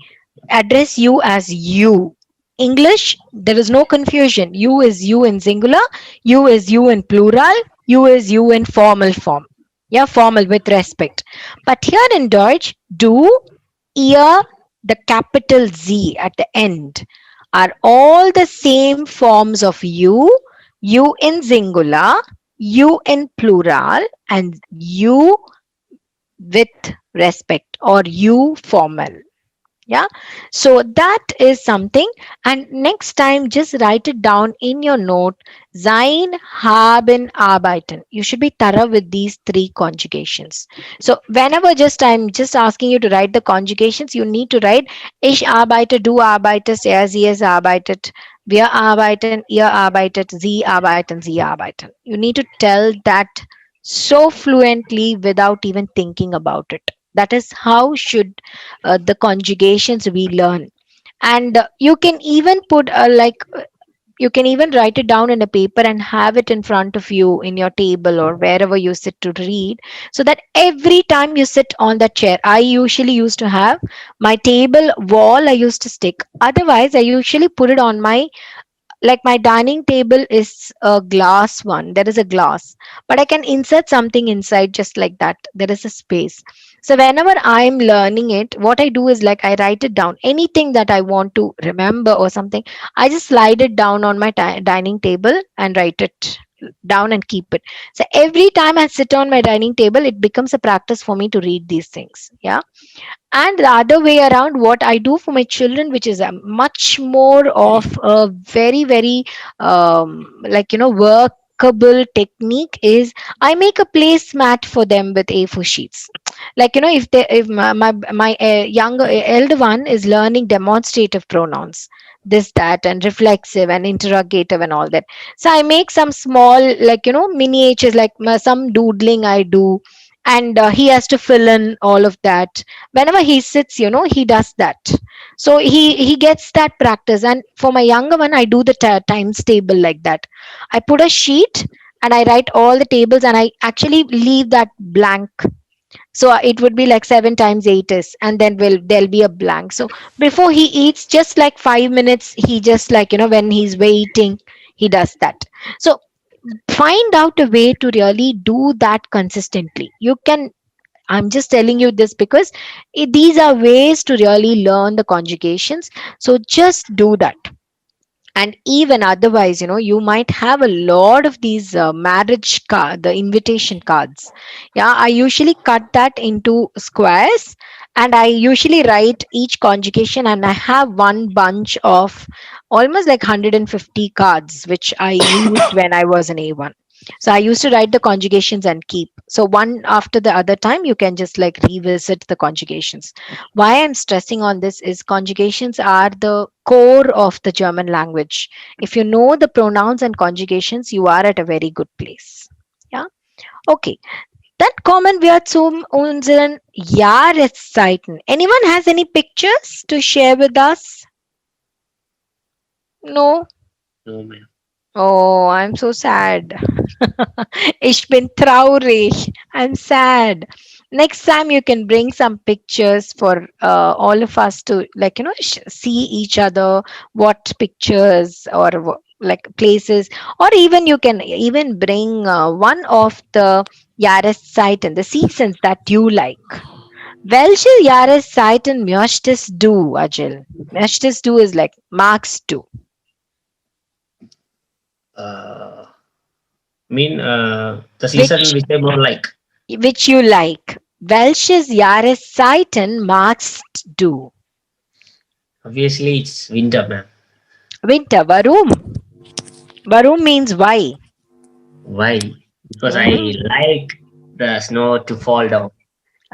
address you as you. English, there is no confusion. You is you in singular, you is you in plural, you is you in formal form. Yeah, formal with respect. But here in Deutsch, du, ihr, the capital Z at the end are all the same forms of you in singular, you in plural, and you with respect, or you formal. Yeah, so that is something. And next time, just write it down in your note. Sein, haben, arbeiten. You should be thorough with these three conjugations. So whenever, just I'm just asking you to write the conjugations, you need to write ich arbeite, du arbeitest, er, sie, es arbeitet, wir arbeiten, ihr arbeitet, sie arbeiten, sie arbeiten. You need to tell that so fluently without even thinking about it. That is how should the conjugations we learn. And you can even put you can even write it down in a paper and have it in front of you in your table or wherever you sit to read, so that every time you sit on that chair, I usually used to have my table wall, I used to stick. Otherwise, I usually put it on my, like, my dining table is a glass one, there is a glass, but I can insert something inside, just like that, there is a space. So whenever I'm learning it, what I do is, like, I write it down, anything that I want to remember or something, I just slide it down on my dining table and write it down and keep it. So every time I sit on my dining table, it becomes a practice for me to read these things. Yeah. And the other way around, what I do for my children, which is a much more of a very very workable technique, is I make a placemat for them with A4 sheets. Like, if my younger elder one is learning demonstrative pronouns, this, that, and reflexive and interrogative and all that, so I make some small, miniatures, like some doodling I do, and he has to fill in all of that. Whenever he sits, he does that. So he gets that practice. And for my younger one, I do the times table like that. I put a sheet and I write all the tables, and I actually leave that blank. So it would be like 7 times 8 is, and then there'll be a blank. So before he eats, just like 5 minutes, he just, when he's waiting, he does that. So find out a way to really do that consistently. You can, I'm just telling you this because these are ways to really learn the conjugations. So just do that. And even otherwise, you might have a lot of these marriage card, the invitation cards. Yeah, I usually cut that into squares, and I usually write each conjugation, and I have one bunch of almost like 150 cards which I used when I was an A1. So I used to write the conjugations and keep, so one after the other time you can just like revisit the conjugations. Why I'm stressing on this is conjugations are the core of the German language. If you know the pronouns and conjugations, you are at a very good place. Yeah. Okay. Dann kommen wir zu unseren Jahreszeiten. Anyone has any pictures to share with us? No? No, ma'am. Oh, I'm so sad. Ich bin traurig. I'm sad. Next time you can bring some pictures for all of us to, like, see each other, what pictures or like places, or even you can even bring one of the Jahreszeiten, the seasons that you like. Welche Jahreszeiten möchtest du, Ajil? Möchtest du is like magst du, Uh, mean the season which which I more like. you like. Welches Jahreszeiten magst du? Obviously, it's winter, ma'am. Winter. Warum? Warum means why. Why? Because I Mhm. like the snow to fall down.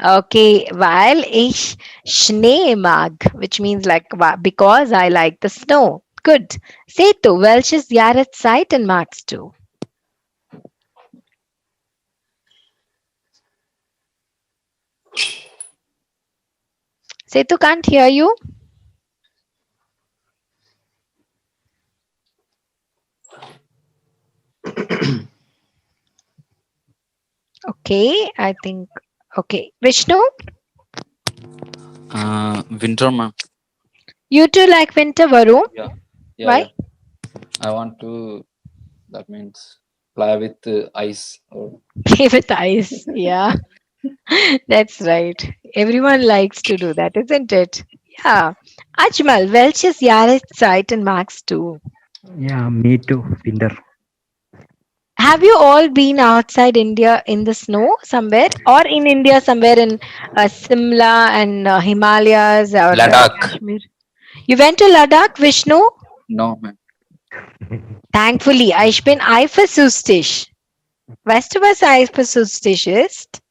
Okay, weil ich Schnee mag, which means like because I like the snow. Good. Setu, welches Jahreszeiten magst du? Setu can't hear you. Okay, I think. Okay, Vishnu, Winter, ma'am. you too like winter, Varun. Yeah, yeah, Why? yeah. I want to. That means play with ice. Or Play with ice. Yeah, that's right. Everyone likes to do that, isn't it? Yeah. Ajmal, Welch's Yaris site and Max too. Yeah, me too. Winter. Have you all been outside India in the snow somewhere, or in India somewhere in Simla and Himalayas or Ladakh. Kashmir? You went to Ladakh, Vishnu? No, ma'am. Thankfully, ich bin eifersüchtig. Weißt du, was eifersüchtig ist?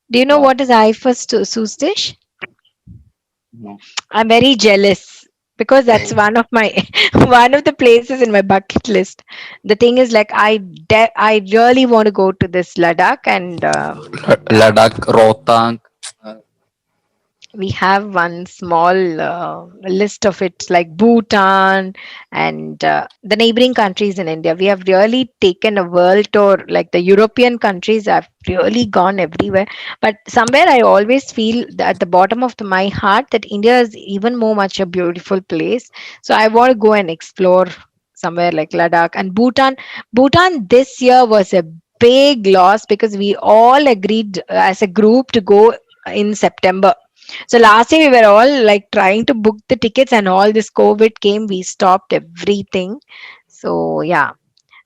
Do you know What? what is eifersüchtig? No. I'm very jealous because that's Oh, one of my one of the places in my bucket list. The thing is, like, I really want to go to this Ladakh, and yeah, Ladakh, Rohtang. Uh, we have one small list of it, like Bhutan and the neighboring countries in India. We have really taken a world tour. Like the European countries, I've really gone everywhere. But somewhere I always feel that at the bottom of my heart that India is even more much a beautiful place. So I want to go and explore somewhere like Ladakh and Bhutan. Bhutan this year was a big loss because we all agreed as a group to go in September. So last year we were all like trying to book the tickets, and all this COVID came, we stopped everything. So yeah.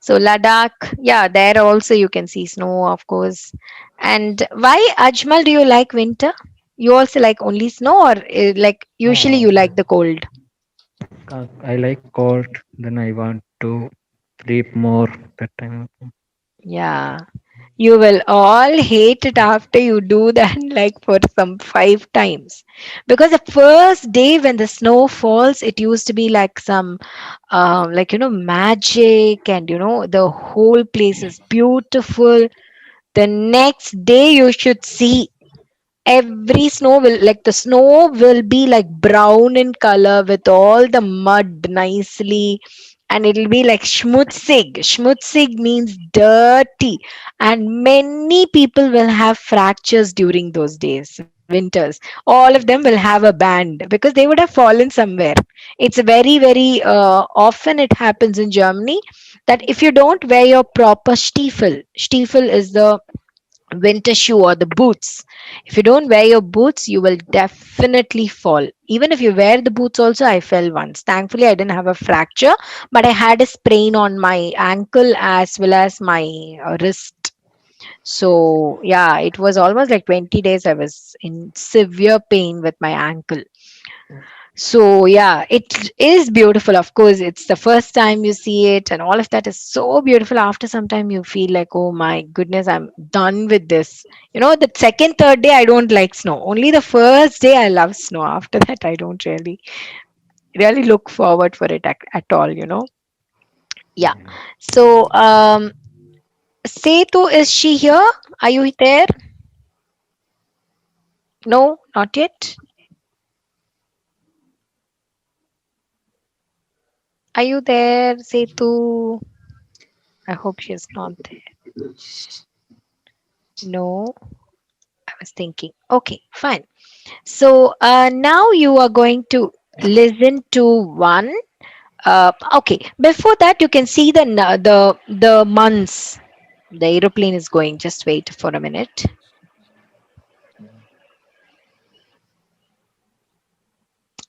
So Ladakh, yeah, there also you can see snow, of course. And why, Ajmal, do you like winter? You also like only snow, or like usually Oh, you like the cold? I like cold. Then I want to sleep more that time. Yeah. You will all hate it after you do that like for some 5 times. Because the first day when the snow falls, it used to be like some like magic, and the whole place is beautiful. The next day you should see every snow will, like, the snow will be like brown in color with all the mud nicely, and it'll be like schmutzig means dirty, and many people will have fractures during those days, winters. All of them will have a band because they would have fallen somewhere. It's very often it happens in Germany that if you don't wear your proper stiefel is the winter shoe or the boots. If you don't wear your boots, you will definitely fall. Even if you wear the boots, also, I fell once. Thankfully, I didn't have a fracture, but I had a sprain on my ankle as well as my wrist. So, yeah, it was almost like 20 days I was in severe pain with my ankle. So yeah, it is beautiful. Of course, it's the first time you see it, and all of that is so beautiful. After some time, you feel like, oh my goodness, I'm done with this. The second, third day, I don't like snow. Only the first day, I love snow. After that, I don't really look forward for it at all. Yeah. So, Setu, is she here? Are you there? No, not yet. Are you there, Setu? I hope she's not there. No. I was thinking. Okay, fine. So now you are going to listen to one. Okay, before that, you can see the months. The aeroplane is going. Just wait for a minute.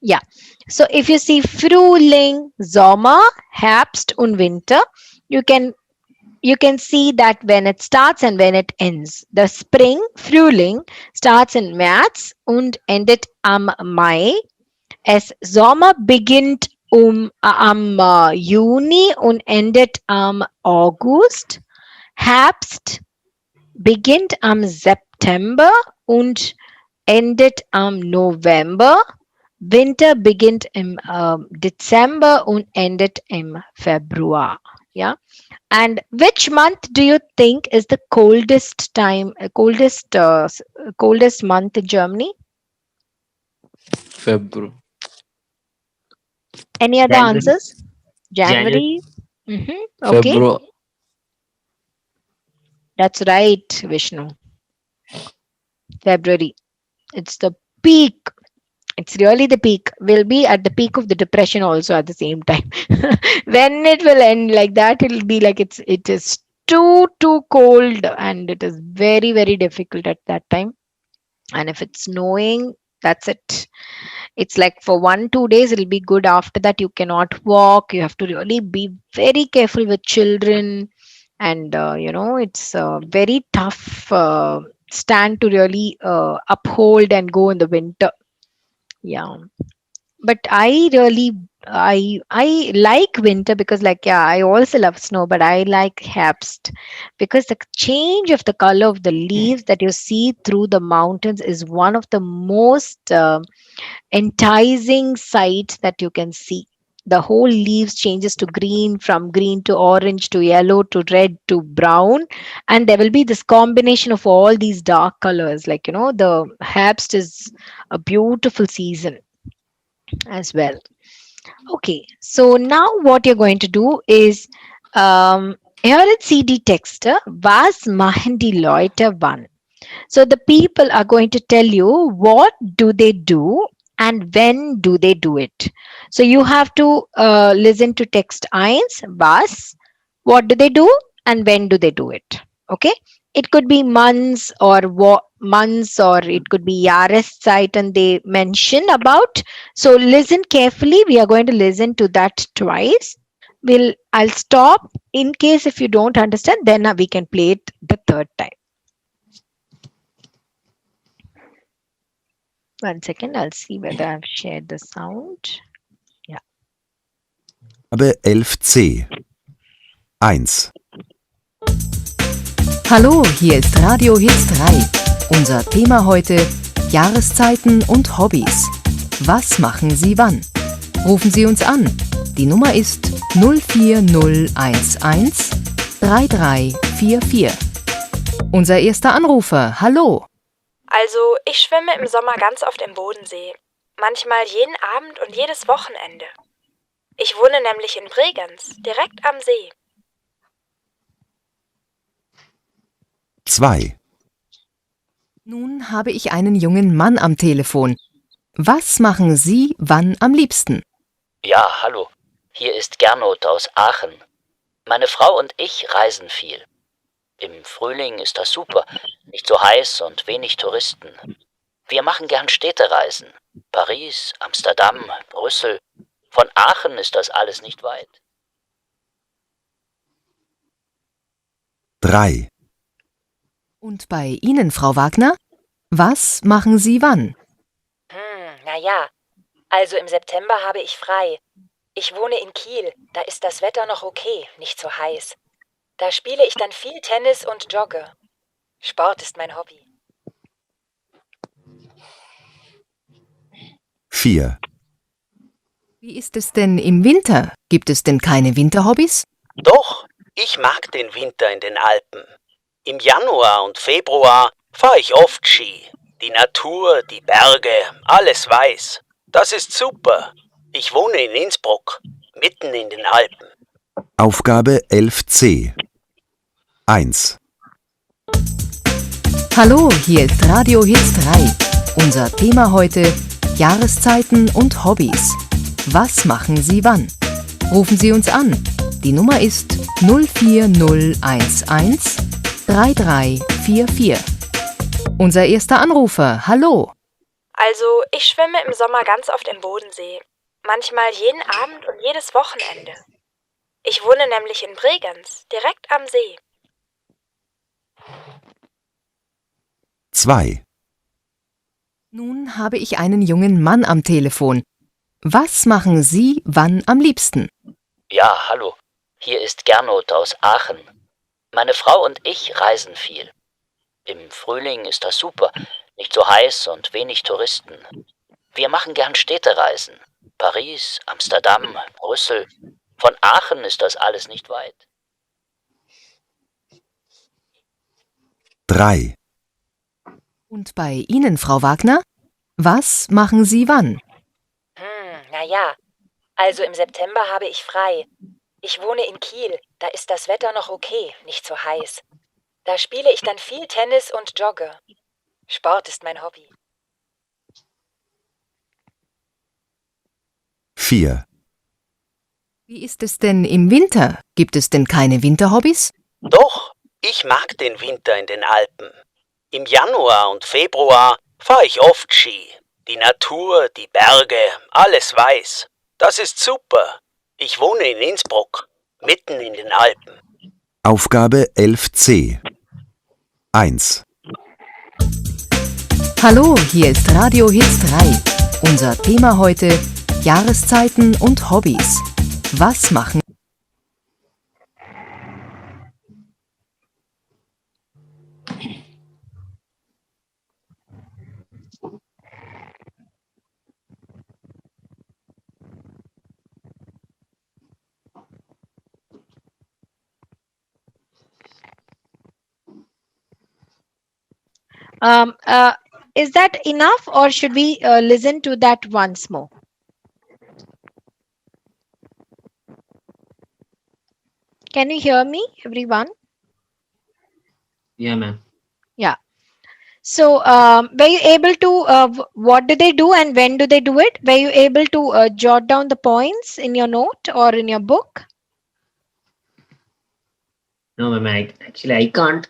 Yeah. So if you see Frühling, Sommer, Herbst und Winter, you can you can see that when it starts and when it ends. The spring, Frühling, starts in März und endet am Mai. Es Sommer beginnt am Juni und endet am August. Herbst beginnt am September und endet am November. Winter beginnt im Dezember und endet im Februar. Yeah. And which month do you think is the coldest month in Germany? February. Any other January. answers? January. January. Okay. February. That's right, Vishnu. February. It's the peak. It's really the peak. We'll be at the peak of the depression also at the same time. When it will end like that, it'll be like it is too cold and it is very, very difficult at that time. And if it's snowing, that's it. It's like for 1 2 days it'll be good. After that, you cannot walk. You have to really be very careful with children, and it's a very tough stand to really uphold and go in the winter. Yeah, but I like winter because, like, yeah, I also love snow, but I like Herbst because the change of the color of the leaves that you see through the mountains is one of the most enticing sights that you can see. The whole leaves changes to green, from green to orange to yellow to red to brown, and there will be this combination of all these dark colors. Like, the Herbst is a beautiful season as well. Okay, so now what you're going to do is, here at CD Texter, was machen die Leute wann? So the people are going to tell you what do they do and when do they do it. So you have to listen to text 1, was, what do they do and when do they do it. Okay, it could be months or months, or it could be Jahreszeit and they mention about. So listen carefully. We are going to listen to that twice. I'll stop in case if you don't understand, then we can play it the third time. 1 second, I'll see whether I've shared the sound. Yeah. Aufgabe 11c. 1. Hallo, hier ist Radio Hits 3. Unser Thema heute: Jahreszeiten und Hobbys. Was machen Sie wann? Rufen Sie uns an. Die Nummer ist 04011 3344. Unser erster Anrufer, hallo. Also, ich schwimme im Sommer ganz oft im Bodensee. Manchmal jeden Abend und jedes Wochenende. Ich wohne nämlich in Bregenz, direkt am See. 2. Nun habe ich einen jungen Mann am Telefon. Was machen Sie wann am liebsten? Ja, hallo. Hier ist Gernot aus Aachen. Meine Frau und ich reisen viel. Im Frühling ist das super, nicht so heiß und wenig Touristen. Wir machen gern Städtereisen. Paris, Amsterdam, Brüssel. Von Aachen ist das alles nicht weit. 3. Und bei Ihnen, Frau Wagner? Was machen Sie wann? Naja, also im September habe ich frei. Ich wohne in Kiel, da ist das Wetter noch okay, nicht so heiß. Da spiele ich dann viel Tennis und jogge. Sport ist mein Hobby. 4. Wie ist es denn im Winter? Gibt es denn keine Winterhobbys? Doch, ich mag den Winter in den Alpen. Im Januar und Februar fahre ich oft Ski. Die Natur, die Berge, alles weiß. Das ist super. Ich wohne in Innsbruck, mitten in den Alpen. Aufgabe 11c. 1. Hallo, hier ist Radio Hits 3. Unser Thema heute: Jahreszeiten und Hobbys. Was machen Sie wann? Rufen Sie uns an. Die Nummer ist 04011 3344. Unser erster Anrufer, hallo. Also, ich schwimme im Sommer ganz oft im Bodensee. Manchmal jeden Abend und jedes Wochenende. Ich wohne nämlich in Bregenz, direkt am See. 2. Nun habe ich einen jungen Mann am Telefon. Was machen Sie wann am liebsten? Ja, hallo. Hier ist Gernot aus Aachen. Meine Frau und ich reisen viel. Im Frühling ist das super, nicht so heiß und wenig Touristen. Wir machen gern Städtereisen. Paris, Amsterdam, Brüssel. Von Aachen ist das alles nicht weit. 3. Und bei Ihnen, Frau Wagner? Was machen Sie wann? Naja, also im September habe ich frei. Ich wohne in Kiel, da ist das Wetter noch okay, nicht so heiß. Da spiele ich dann viel Tennis und jogge. Sport ist mein Hobby. 4, Wie ist es denn im Winter? Gibt es denn keine Winterhobbys? Doch, ich mag den Winter in den Alpen. Im Januar und Februar fahre ich oft Ski. Die Natur, die Berge, alles weiß. Das ist super. Ich wohne in Innsbruck, mitten in den Alpen. Aufgabe 11c. 1, Hallo, hier ist Radio Hits 3. Unser Thema heute: Jahreszeiten und Hobbys. Was machen Um, uh, is that enough, or should we listen to that once more? Can you hear me, everyone? Yeah, ma'am. Yeah. So, were you able to, what do they do and when do they do it? Were you able to jot down the points in your note or in your book? No, ma'am. I can't.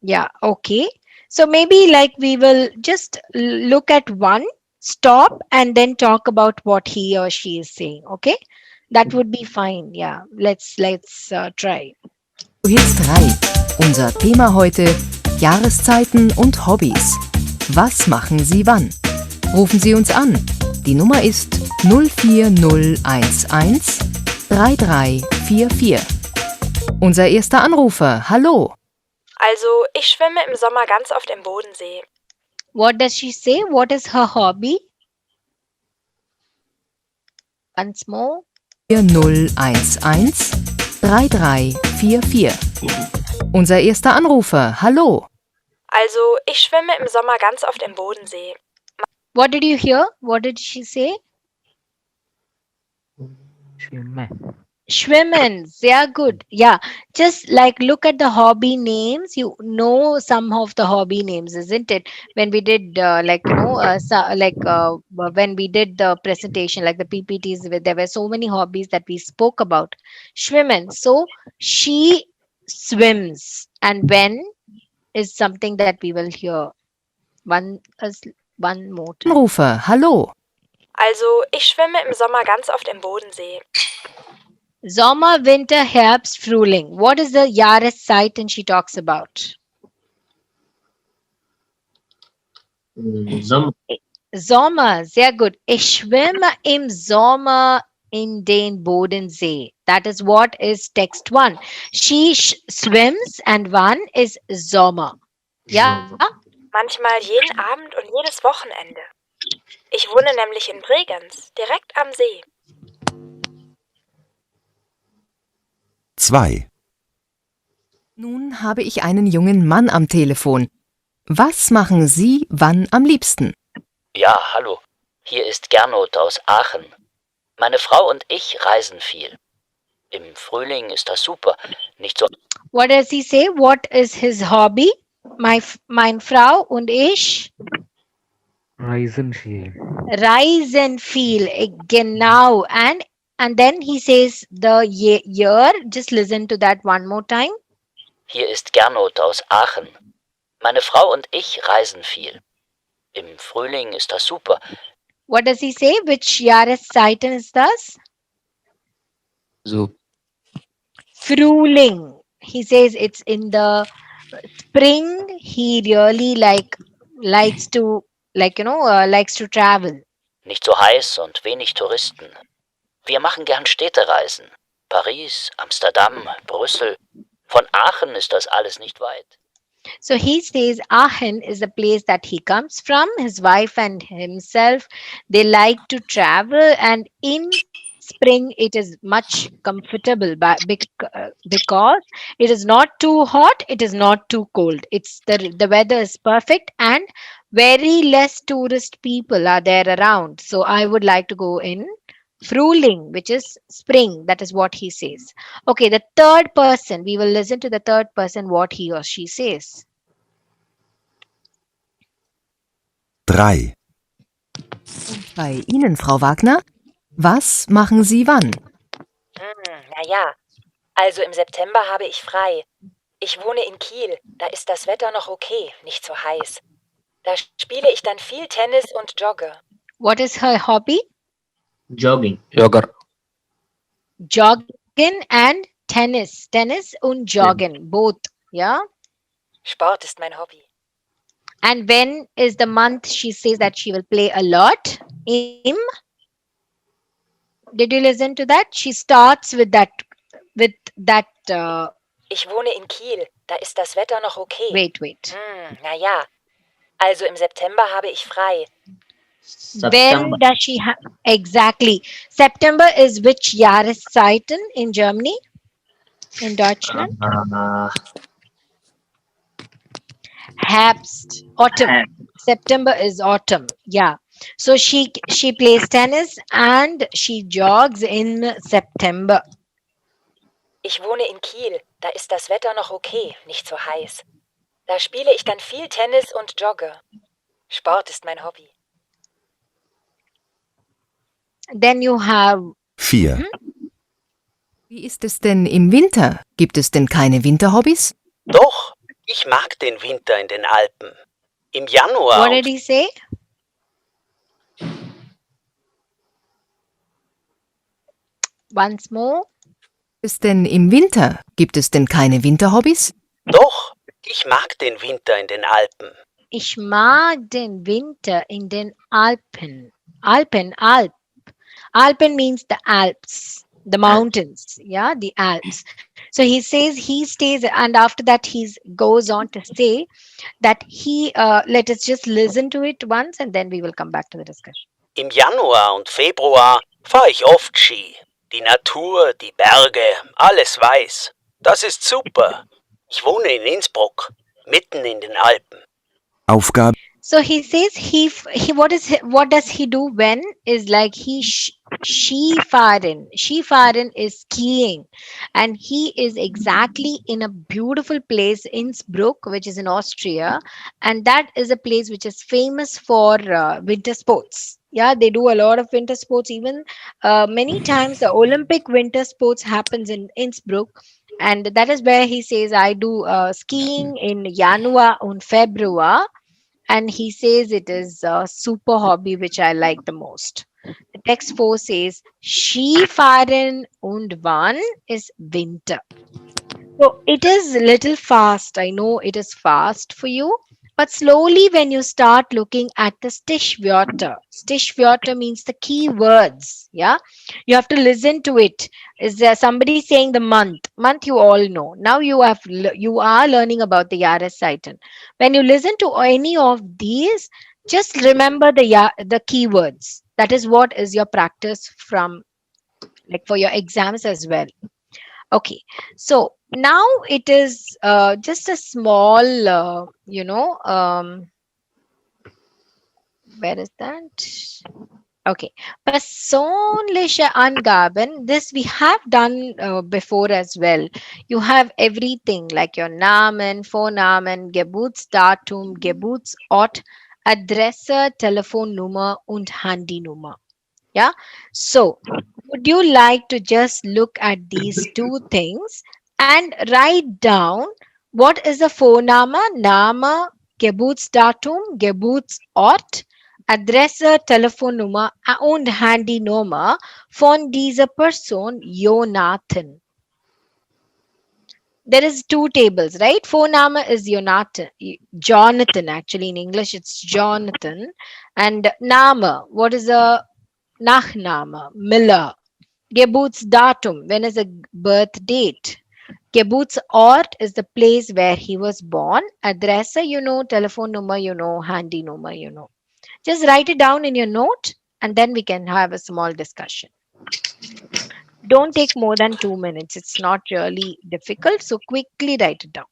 Yeah, okay. So maybe like we will just look at one, stop, and then talk about what he or she is saying. Okay, that would be fine. Yeah, let's try. Hits 3? Unser Thema heute: Jahreszeiten und Hobbys. Was machen Sie wann? Rufen Sie uns an. Die Nummer ist 04011 3344. Unser erster Anrufer, hallo. Also, ich schwimme im Sommer ganz oft im Bodensee. What does she say? What is her hobby? Once more. 4011 3344. Unser erster Anrufer, hallo. Also, ich schwimme im Sommer ganz oft im Bodensee. What did you hear? What did she say? Schwimmen. Schwimmen, sehr good. Yeah, just like look at the hobby names. You know some of the hobby names, isn't it? When we did when we did the presentation, like the PPTs, there were so many hobbies that we spoke about. Schwimmen. So she swims, and when is something that we will hear. One more time. Anrufer, hallo. Also, ich schwimme im Sommer ganz oft im Bodensee. Sommer, Winter, Herbst, Frühling. What is the Jahreszeiten she talks about? Some. Sommer, sehr gut. Ich schwimme im Sommer in den Bodensee. That is what is text one. She swims and one is Sommer. Ja? Manchmal jeden Abend und jedes Wochenende. Ich wohne nämlich in Bregenz, direkt am See. 2, Nun habe ich einen jungen Mann am Telefon. Was machen Sie wann am liebsten? Ja, hallo. Hier ist Gernot aus Aachen. Meine Frau und ich reisen viel. Im Frühling ist das super. Nicht so. What does he say? What is his hobby? Mein Frau und ich Reisen viel. reisen viel. Genau. And then he says the year. Just listen to that one more time. Hier ist Gernot aus Aachen. Meine Frau und ich reisen viel. Im Frühling ist das super. What does he say? Which Jahreszeiten is das? So, Frühling. He says it's in the spring. He really likes to likes to travel. Nicht so heiß und wenig Touristen. Wir machen gern Städtereisen. Paris, Amsterdam, Brüssel. Von Aachen ist das alles nicht weit. So he says Aachen is the place that he comes from. His wife and himself, they like to travel, and in spring it is much comfortable because it is not too hot, it is not too cold. It's the weather is perfect, and very less tourist people are there around. So I would like to go in Frühling, which is spring. That is what he says. Okay, the third person, we will listen to the third person what he or she says. 3, Bei Ihnen, Frau Wagner? Was machen Sie wann? Na ja, also im September habe ich frei. Ich wohne in Kiel, da ist das Wetter noch okay, nicht so heiß. Da spiele ich dann viel Tennis und jogge. What is her hobby? Jogging. Yoga. Jogging and tennis. Tennis und Joggen, both. Yeah. Sport ist mein Hobby. And when is the month she says that she will play a lot? Did you listen to that? She starts with that. Ich wohne in Kiel, da ist das Wetter noch okay. Wait. Na ja, also im September habe ich frei. September. When does she have exactly? September is which Jahreszeiten in Germany? In Deutschland? Uh, Herbst, autumn. September is autumn. Yeah. So she plays tennis and she jogs in September. Ich wohne in Kiel, da ist das Wetter noch okay, nicht so heiß. Da spiele ich dann viel Tennis und jogge. Sport ist mein Hobby. Then you have 4, Wie ist es denn im Winter? Gibt es denn keine Winterhobbys? Doch, ich mag den Winter in den Alpen. Im Januar what und did he say? Once more. Ist denn im Winter? Gibt es denn keine Winterhobbys? Doch, ich mag den Winter in den Alpen. Ich mag den Winter in den Alpen. Alpen means the Alps, the mountains, yeah, the Alps. So he says he stays, and after that he goes on to say that he, let us just listen to it once and then we will come back to the discussion. Im Januar und Februar fahre ich oft Ski. Die Natur, die Berge, alles weiß. Das ist super. Ich wohne in Innsbruck, mitten in den Alpen. Aufgabe So he says what does he do when is like Skifahren is skiing, and he is exactly in a beautiful place, Innsbruck, which is in Austria, and that is a place which is famous for winter sports. Yeah, they do a lot of winter sports. Even many times the Olympic winter sports happens in Innsbruck, and that is where he says I do skiing in Januar und Februar, and he says it is a super hobby which I like the most. The text 4 says Skifahren und wann is winter. So it is a little fast. I know it is fast for you, but slowly when you start looking at the Stichwörter means the key words. Yeah, you have to listen to it. Is there somebody saying the month? Month you all know. Now you are learning about the Jahreszeiten. When you listen to any of these, just remember the keywords. That is what is your practice from, like, for your exams as well. Okay, so now it is just a small, where is that? Okay, persönliche Angaben. This we have done before as well. You have everything like your Namen, Vornamen, Geburtsdatum, Geburtsort, Adresse, Telefonnummer und Handynummer. Yeah. So, would you like to just look at these two things and write down what is the Vorname, Name, Geburtsdatum, Geburtsort, Adresse, Telefonnummer und Handynummer von dieser Person, Jonathan? There is two tables, right? Vorname is Jonathan. Actually, in English, it's Jonathan. And Name, what is a Nachname, Miller. Geburtsdatum, when is a birth date? Geburtsort is the place where he was born. Adresse, you know. Telephone number, you know. Handy number, you know. Just write it down in your note and then we can have a small discussion. Don't take more than 2 minutes. It's not really difficult. So quickly write it down.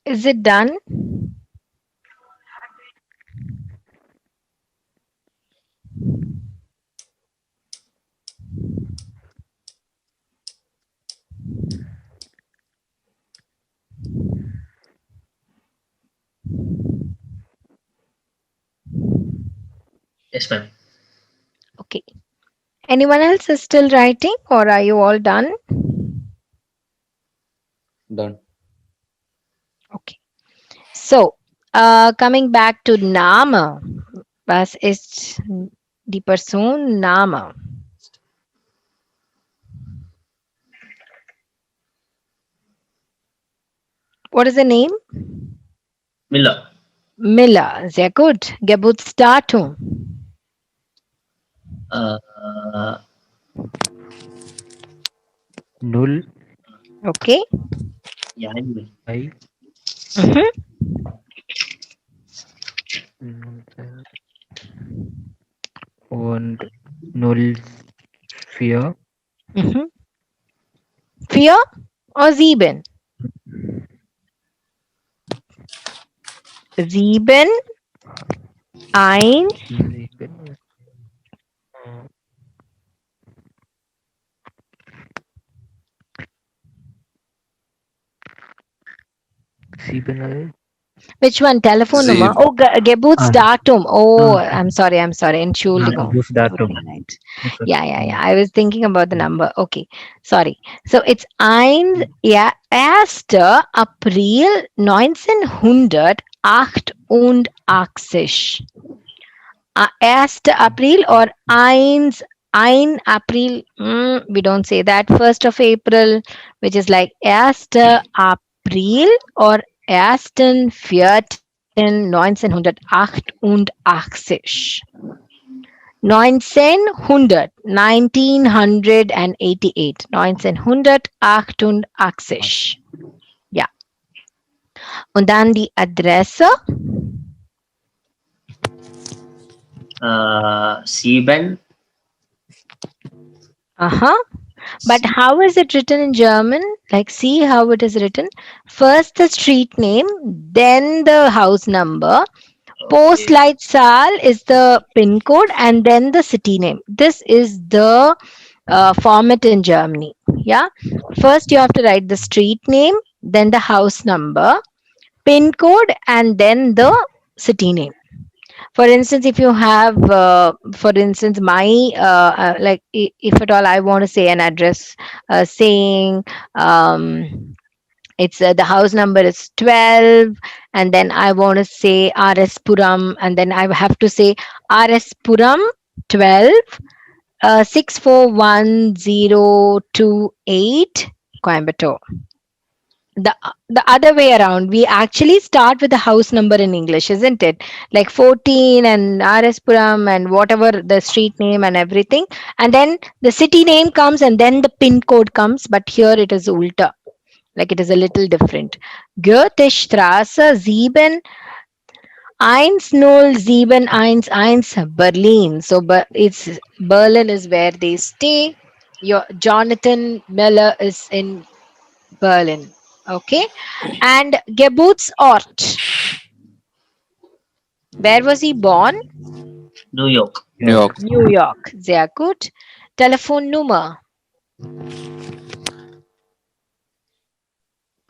Is it done? Yes, ma'am. Okay. Anyone else is still writing, or are you all done? Done. Okay. So, coming back to Name. Was ist die Person Name? What is the name? Miller. Miller. Sehr gut. Geburtsdatum. Uh, Null Okay. January. I Mhm. und null vier Mhm. Vier or sieben? Sieben, eins, sieben, sieben which one? Telefonnummer? Sie, Oh, ah, Geburtsdatum. Oh, ah, I'm sorry. I'm sorry. ah, Entschuldigung. Tut Geburtsdatum. mir leid. It's Yeah, okay. yeah, yeah. I was thinking about the number. Okay. Sorry. So it's 1, ja, 1. April 1988. 1. April or 1 April. We don't say that. 1st of April, which is like 1. April or 1.4. 1988. 1900, 1988. 1988. Ja. Und dann die Adresse. Sieben. Aha. But how is it written in German? Like, see how it is written. First the street name, then the house number. Okay. Postleitzahl is the pin code, and then the city name. This is the format in Germany. Yeah. First, you have to write the street name, then the house number, pin code, and then the city name. For instance, if you have for instance my like if at all I want to say an address, saying it's the house number is 12, and then I want to say RS Puram, and then I have to say RS Puram 12, 641028, Coimbatore. The other way around, we actually start with the house number in English, isn't it? Like 14 and RS Puram and whatever the street name and everything, and then the city name comes, and then the pin code comes. But here it is ulta, like it is a little different. Goethe Straße 7 1071 Berlin. So it's Berlin is where they stay. Your Jonathan Miller is in Berlin. Okay. And Geburtsort. Where was he born? New York. New York. New York. Sehr gut. Telefonnummer.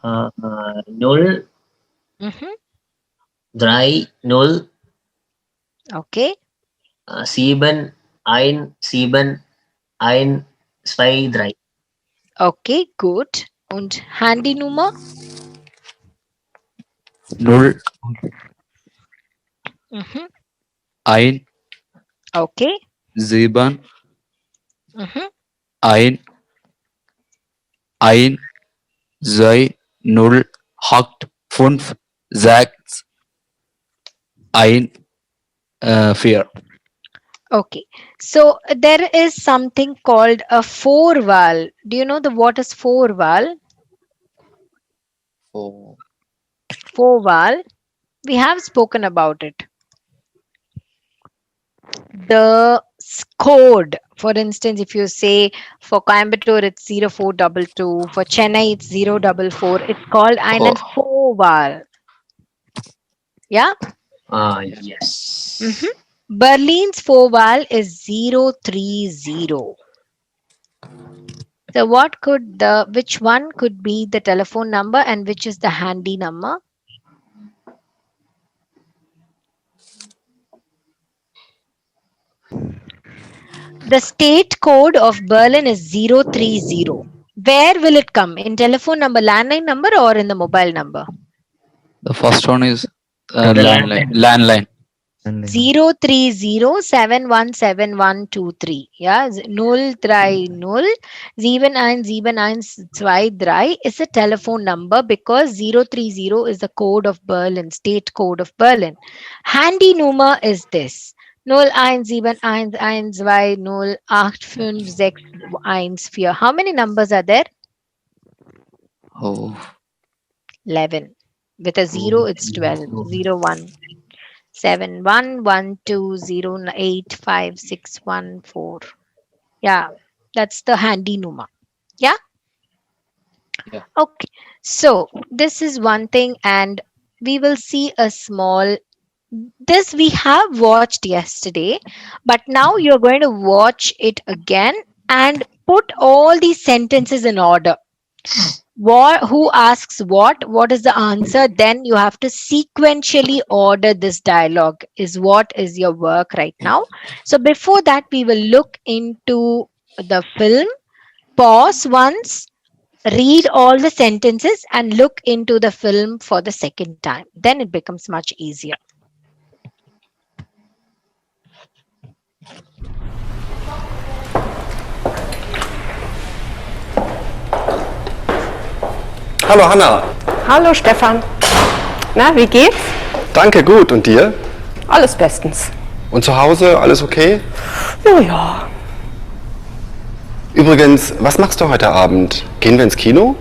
Null. Mhm. Drei. Null. Okay. Sieben. Sieben. Zwei, drei. Okay, gut. Und Handynummer? Null, Mhm. ein, Okay. sieben, Mhm. ein, ein, zwei, null, acht, fünf, sechs, ein, vier. Okay. So there is something called a Vorwahl. Do you know the what is Vorwahl? Oh. Foval, we have spoken about it. The code, for instance, if you say for Coimbatore it's 0422, for Chennai it's 044, it's called Oh, einen Foval. Yeah. Yes. Mm-hmm. Berlin's Foval is 030. So which one could be the telephone number and which is the handy number? The state code of Berlin is 030. Where will it come? In telephone number, landline number, or in the mobile number? the first one is In the landline. landline. Landline. 030717123. Yeah, 030 is a telephone number because 030 is the code of Berlin, state code of Berlin. Handy number is this. 01711208561 4. How many numbers are there? Oh, 11. With a 0, it's 12. 01. 7112085614. Yeah, that's the handy number. Yeah. yeah. Okay. So this is one thing, and we will see a small. This we have watched yesterday, but now you're going to watch it again and put all these sentences in order. Who asks what is the answer, then you have to sequentially order this dialogue is what is your work right now. So before that we will look into the film, pause once, read all the sentences and look into the film for the second time, then it becomes much easier. Hallo Hanna. Hallo Stefan. Na, wie geht's? Danke, gut. Und dir? Alles bestens. Und zu Hause, alles okay? Ja, ja. Übrigens, was machst du heute Abend? Gehen wir ins Kino?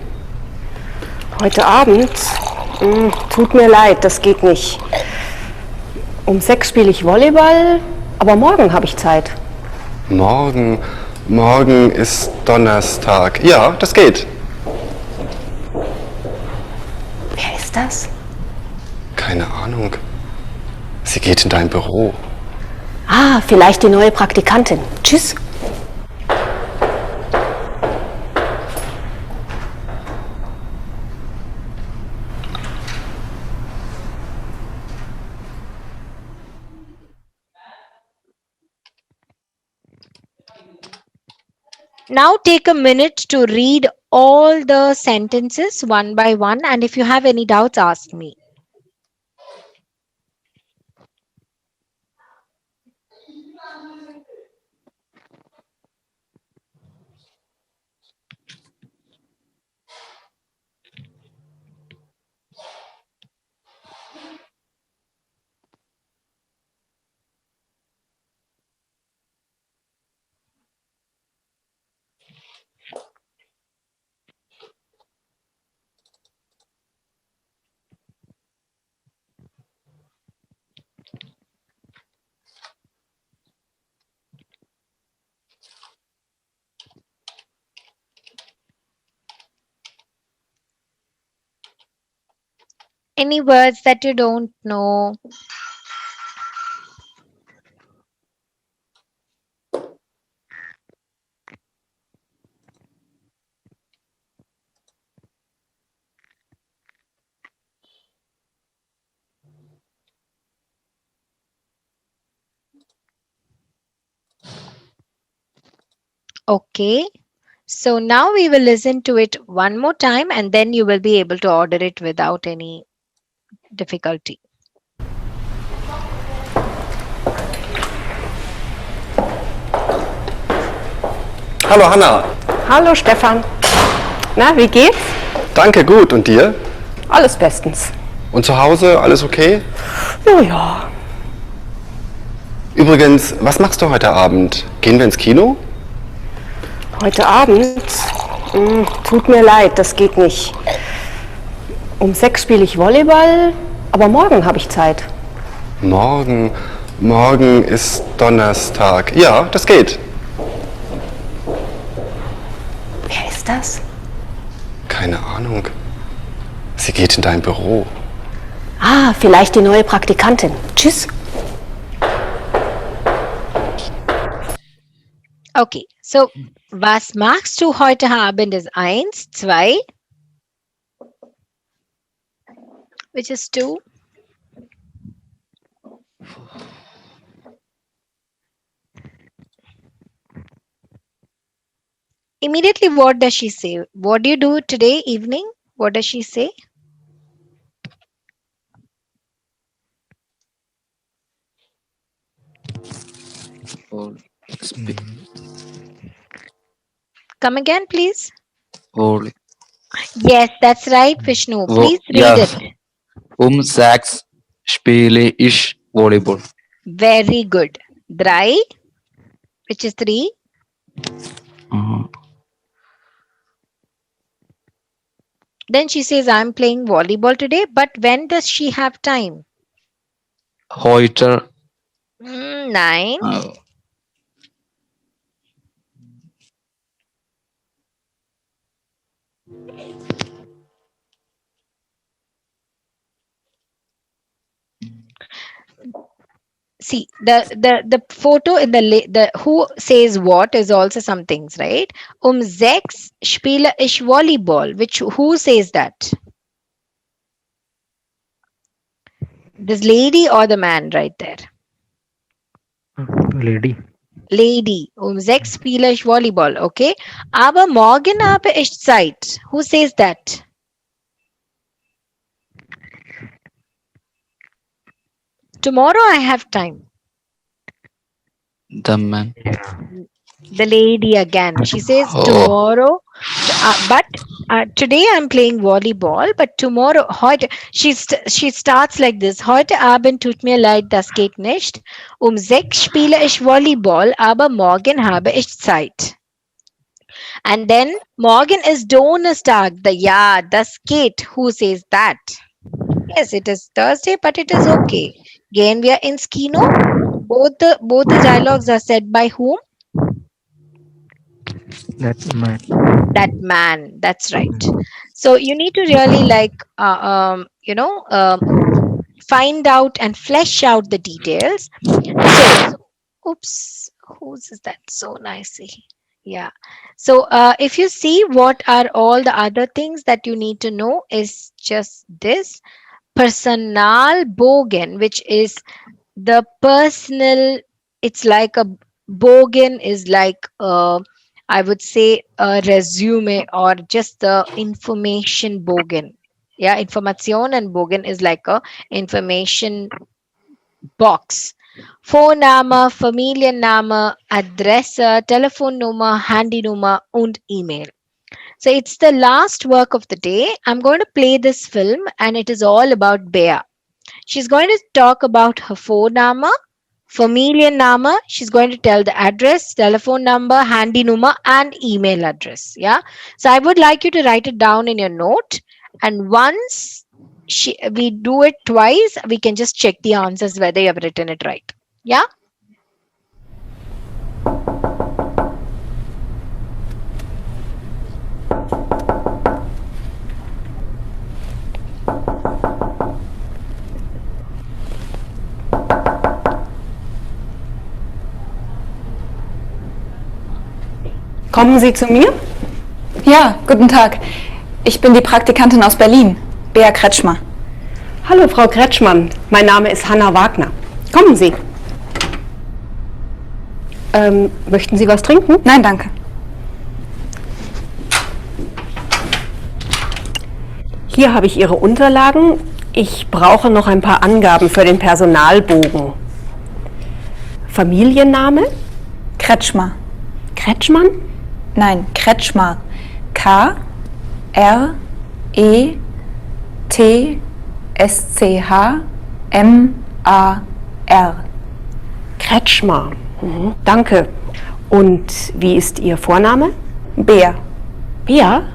Heute Abend? Tut mir leid, das geht nicht. Um 6 spiele ich Volleyball, aber morgen habe ich Zeit. Morgen ist Donnerstag. Ja, das geht. Wer ist das? Keine Ahnung. Sie geht in dein Büro. Ah, vielleicht die neue Praktikantin. Tschüss. Now take a minute to read all the sentences one by one, and if you have any doubts, ask me. Any words that you don't know? Okay. So now we will listen to it one more time and then you will be able to order it without any difficulty. Hallo Hanna. Hallo Stefan. Na, wie geht's? Danke, gut. Und dir? Alles bestens. Und zu Hause, alles okay? Ja, ja. Übrigens, was machst du heute Abend? Gehen wir ins Kino? Heute Abend? Tut mir leid, das geht nicht. Um 6 spiele ich Volleyball, aber morgen habe ich Zeit. Morgen ist Donnerstag. Ja, das geht. Wer ist das? Keine Ahnung. Sie geht in dein Büro. Ah, vielleicht die neue Praktikantin. Tschüss. Okay, so was machst du heute Abend ist 1, 2, which is 2. Immediately, what does she say? What do you do today evening? What does she say? Speak. Come again, please. Holy. Yes, that's right, Vishnu. Please read Yeah. it. 6 spiele ich Volleyball. Very good. 3, which is 3. Then she says, I'm playing volleyball today, but when does she have time? Heute 9. See, the photo in the who says what is also some things, right? 6 spiele ich Volleyball. Who says that? This lady or the man right there? Lady. Lady. 6 spiele ich Volleyball. Okay. Aber morgen habe ich Zeit. Who says that? Tomorrow I have time. the man. The lady again. She says Oh. tomorrow, but today I'm playing volleyball, but tomorrow, heute, she starts like this. Heute Abend tut mir leid, das geht nicht. 6 spiele ich Volleyball, aber morgen habe ich Zeit. And then, morgen ist Donnerstag. Das geht. Who says that? Yes, it is Thursday, but it is okay. Gehen wir ins Kino? Both the dialogues are said by whom? That man. That man. That's right. So you need to really find out and flesh out the details. So, oops, whose is that? So nicely. Yeah. So if you see what are all the other things that you need to know is just this Personalbogen, which is the personal, it's like a bogen is like I would say a resume or just the information bogen. Yeah, information and bogen is like a information box. Vorname, Familienname, Adresse, Telefonnummer, Handynummer und E-Mail. So it's the last work of the day. I'm going to play this film and it is all about Bea. She's going to talk about her Vorname, Familienname. She's going to tell the address, telephone number, Handynummer and email address. Yeah. So I would like you to write it down in your note. And once we do it twice, we can just check the answers whether you have written it right. Yeah. Kommen Sie zu mir? Ja, guten Tag. Ich bin die Praktikantin aus Berlin, Bea Kretschmer. Hallo, Frau Kretschmann. Mein Name ist Hanna Wagner. Kommen Sie. Möchten Sie was trinken? Nein, danke. Hier habe ich Ihre Unterlagen. Ich brauche noch ein paar Angaben für den Personalbogen. Familienname? Kretschmer. Kretschmann? Nein, Kretschmer. K-R-E-T-S-C-H-M-A-R. Kretschmer. Mhm, danke. Und wie ist Ihr Vorname? Bea. Bea?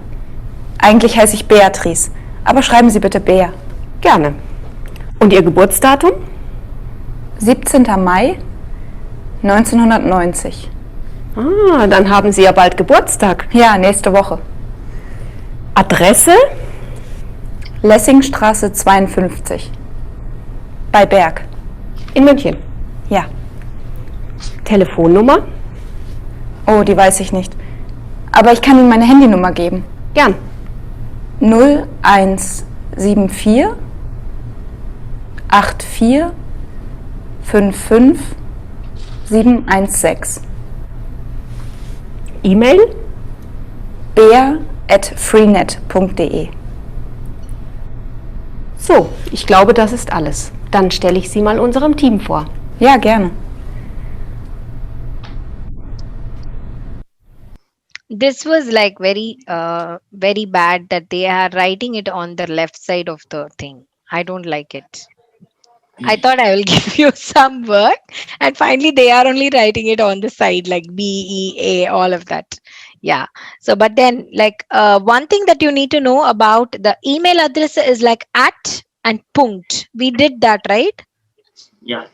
Eigentlich heiße ich Beatrice, Aber schreiben Sie bitte Bea. Gerne. Und Ihr Geburtsdatum? 17. Mai 1990. Ah, dann haben Sie ja bald Geburtstag. Ja, nächste Woche. Adresse? Lessingstraße 52. Bei Berg. In München. Ja. Telefonnummer? Oh, die weiß ich nicht. Aber ich kann Ihnen meine Handynummer geben. Gern. 0174 84 55 716. E-Mail? bea@freenet.de. So, ich glaube, das ist alles. Dann stelle ich Sie mal unserem Team vor. Ja, gerne. This was like very bad that they are writing it on the left side of the thing. I don't like it. I thought I will give you some work, and finally they are only writing it on the side like BEA, all of that. Yeah. So, but then like one thing that you need to know about the email address is like at and punkt. We did that, right? Yeah.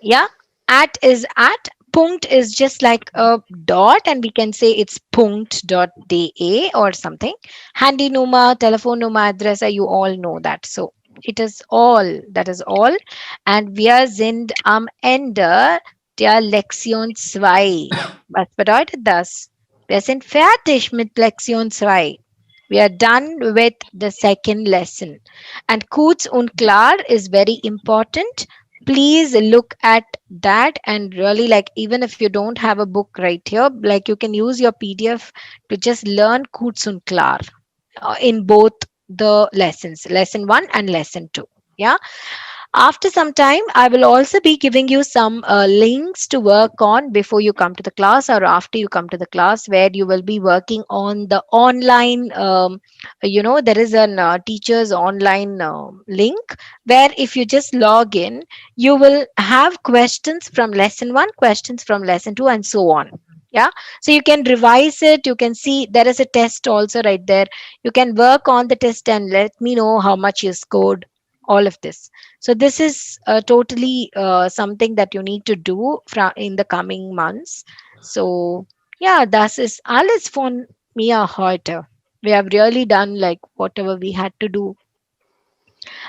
Yeah. At is at, punkt is just like a dot, and we can say it's punkt.de or something. Handy number, telephone number, address, you all know that. So it is all, that is all. And wir sind am Ende der Lektion 2. Was bedeutet das? Wir sind fertig mit Lektion 2. We are done with the second lesson. And kurz und klar is very important. Please look at that, and really, like, even if you don't have a book right here, like, you can use your PDF to just learn kurz und klar in both the lessons, lesson 1 and lesson 2. Yeah. After some time, I will also be giving you some links to work on before you come to the class or after you come to the class, where you will be working on the online, there is an teacher's online link where if you just log in, you will have questions from lesson 1, questions from lesson 2, and so on. Yeah. So you can revise it. You can see there is a test also right there. You can work on the test and let me know how much you scored, all of this. So this is totally something that you need to do in the coming months. So yeah, das ist alles von mir heute. We have really done like whatever we had to do.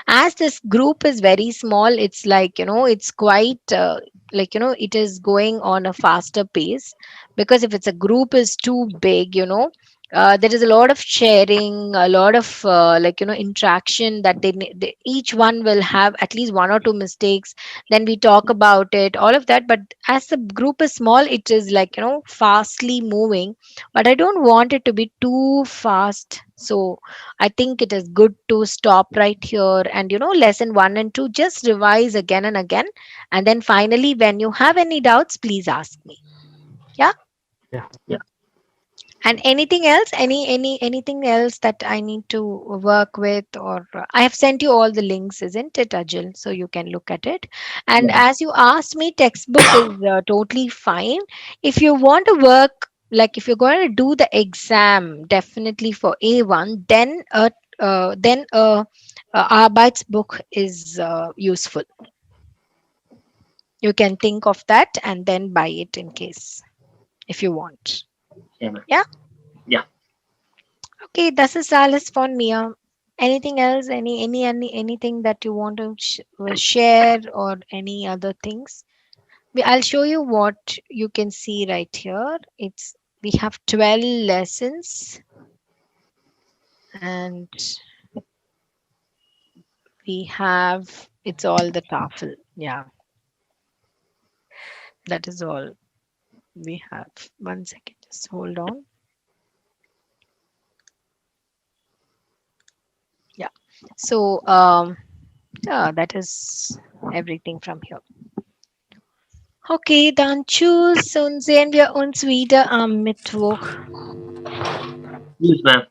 As this group is very small, it's like, it's quite it is going on a faster pace, because if it's a group is too big, there is a lot of sharing, a lot of interaction that they each one will have at least one or two mistakes, then we talk about it, all of that. But as the group is small, it is like, fastly moving, but I don't want it to be too fast. So I think it is good to stop right here, and lesson 1 and 2 just revise again and again, and then finally when you have any doubts, please ask me. Yeah. Yeah. Yeah. And anything else, anything else that I need to work with, or I have sent you all the links, isn't it, Ajil? So you can look at it. And Yeah. as you asked me, textbook is totally fine. If you want to work, like if you're going to do the exam definitely for A1, then Arbeits book is useful. You can think of that and then buy it in case if you want. Yeah. ma'am. Yeah. Yeah. Okay, das ist alles von mir. Anything else? Anything that you want to share, or any other things? I'll show you what you can see right here. We have 12 lessons, and it's all the tafel. Yeah, that is all we have. 1 second, just hold on. Yeah. So that is everything from here. Okay, dann tschüss und sehen wir uns wieder am Mittwoch. Yes, ma'am.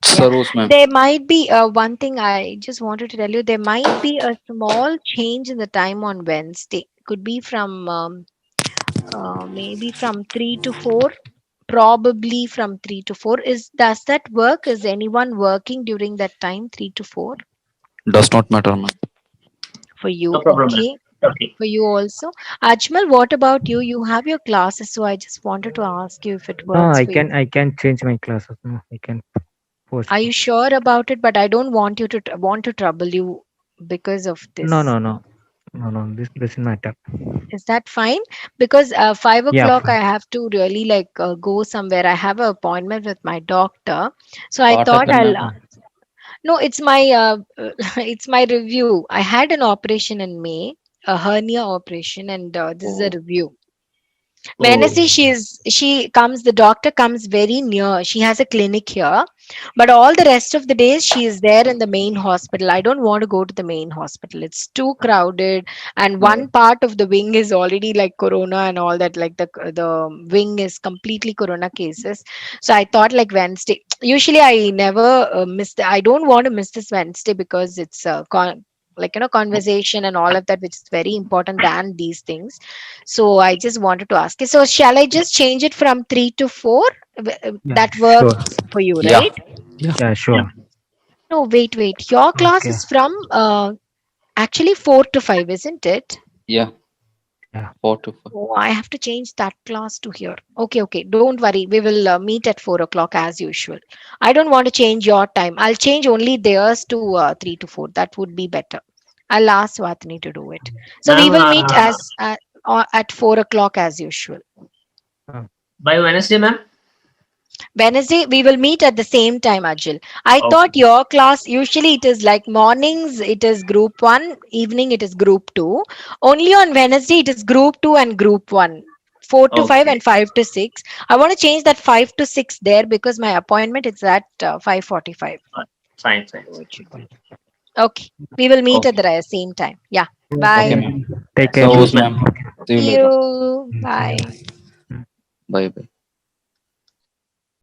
Servus, ma'am. There might be one thing I just wanted to tell you. There might be a small change in the time on Wednesday. Could be from maybe from 3 to 4 probably from 3 to 4. Does that work? Is anyone working during that time, 3 to 4? Does not matter, ma'am. For No you, problem, ma'am. okay. Okay. For you also. Ajmal, what about you? You have your classes, so I just wanted to ask you if it No, works for you. I can change my classes. No, I can Are you postpone. sure about it? But I don't want you to want to trouble you because of No, this. no, no, no, no. This doesn't matter. Is that fine? Because 5 o'clock I Yeah, have to really like go somewhere. I have an appointment with my doctor, so I thought Part-18, I'll. ma'am. No, it's my it's my review. I had an operation in May, a hernia operation, and this is a Oh, review. Oh, Wednesday, she comes. The doctor comes very near. She has a clinic here, but all the rest of the days she is there in the main hospital. I don't want to go to the main hospital. It's too crowded, and one part of the wing is already like corona and all that. Like the wing is completely corona cases. So I thought like Wednesday. Usually I never miss. I don't want to miss this Wednesday because it's like conversation and all of that, which is very important than these things. So I just wanted to ask you. So shall I just change it from 3 to 4? yeah, That sure. works for you, yeah. right? Yeah. Yeah, yeah. sure. No, wait. Your class Okay. is from actually 4 to 5, isn't it? Yeah. Yeah. 4 to 5. Oh, I have to change that class to here. Okay. Don't worry. We will meet at 4 o'clock as usual. I don't want to change your time. I'll change only theirs to 3 to 4. That would be better. I'll ask Swatini to do it. So we Ma'am, will meet as at 4 o'clock as usual. Uh, by Wednesday, ma'am? Wednesday, we will meet at the same time, Ajil. I Okay. thought your class, usually it is like mornings, it is group one, evening, it is group two. Only on Wednesday, it is group two and group one. 4 to 5 Okay. and 5 to 6. I want to change that 5 to 6 there because my appointment is at 5:45. Fine. So it should be. Okay. We will meet at Okay. the same time. Yeah. Okay, Bye. ma'am. take care. See you, So, ma'am. ma'am. See you See later. you. Yeah. Bye. Bye bye.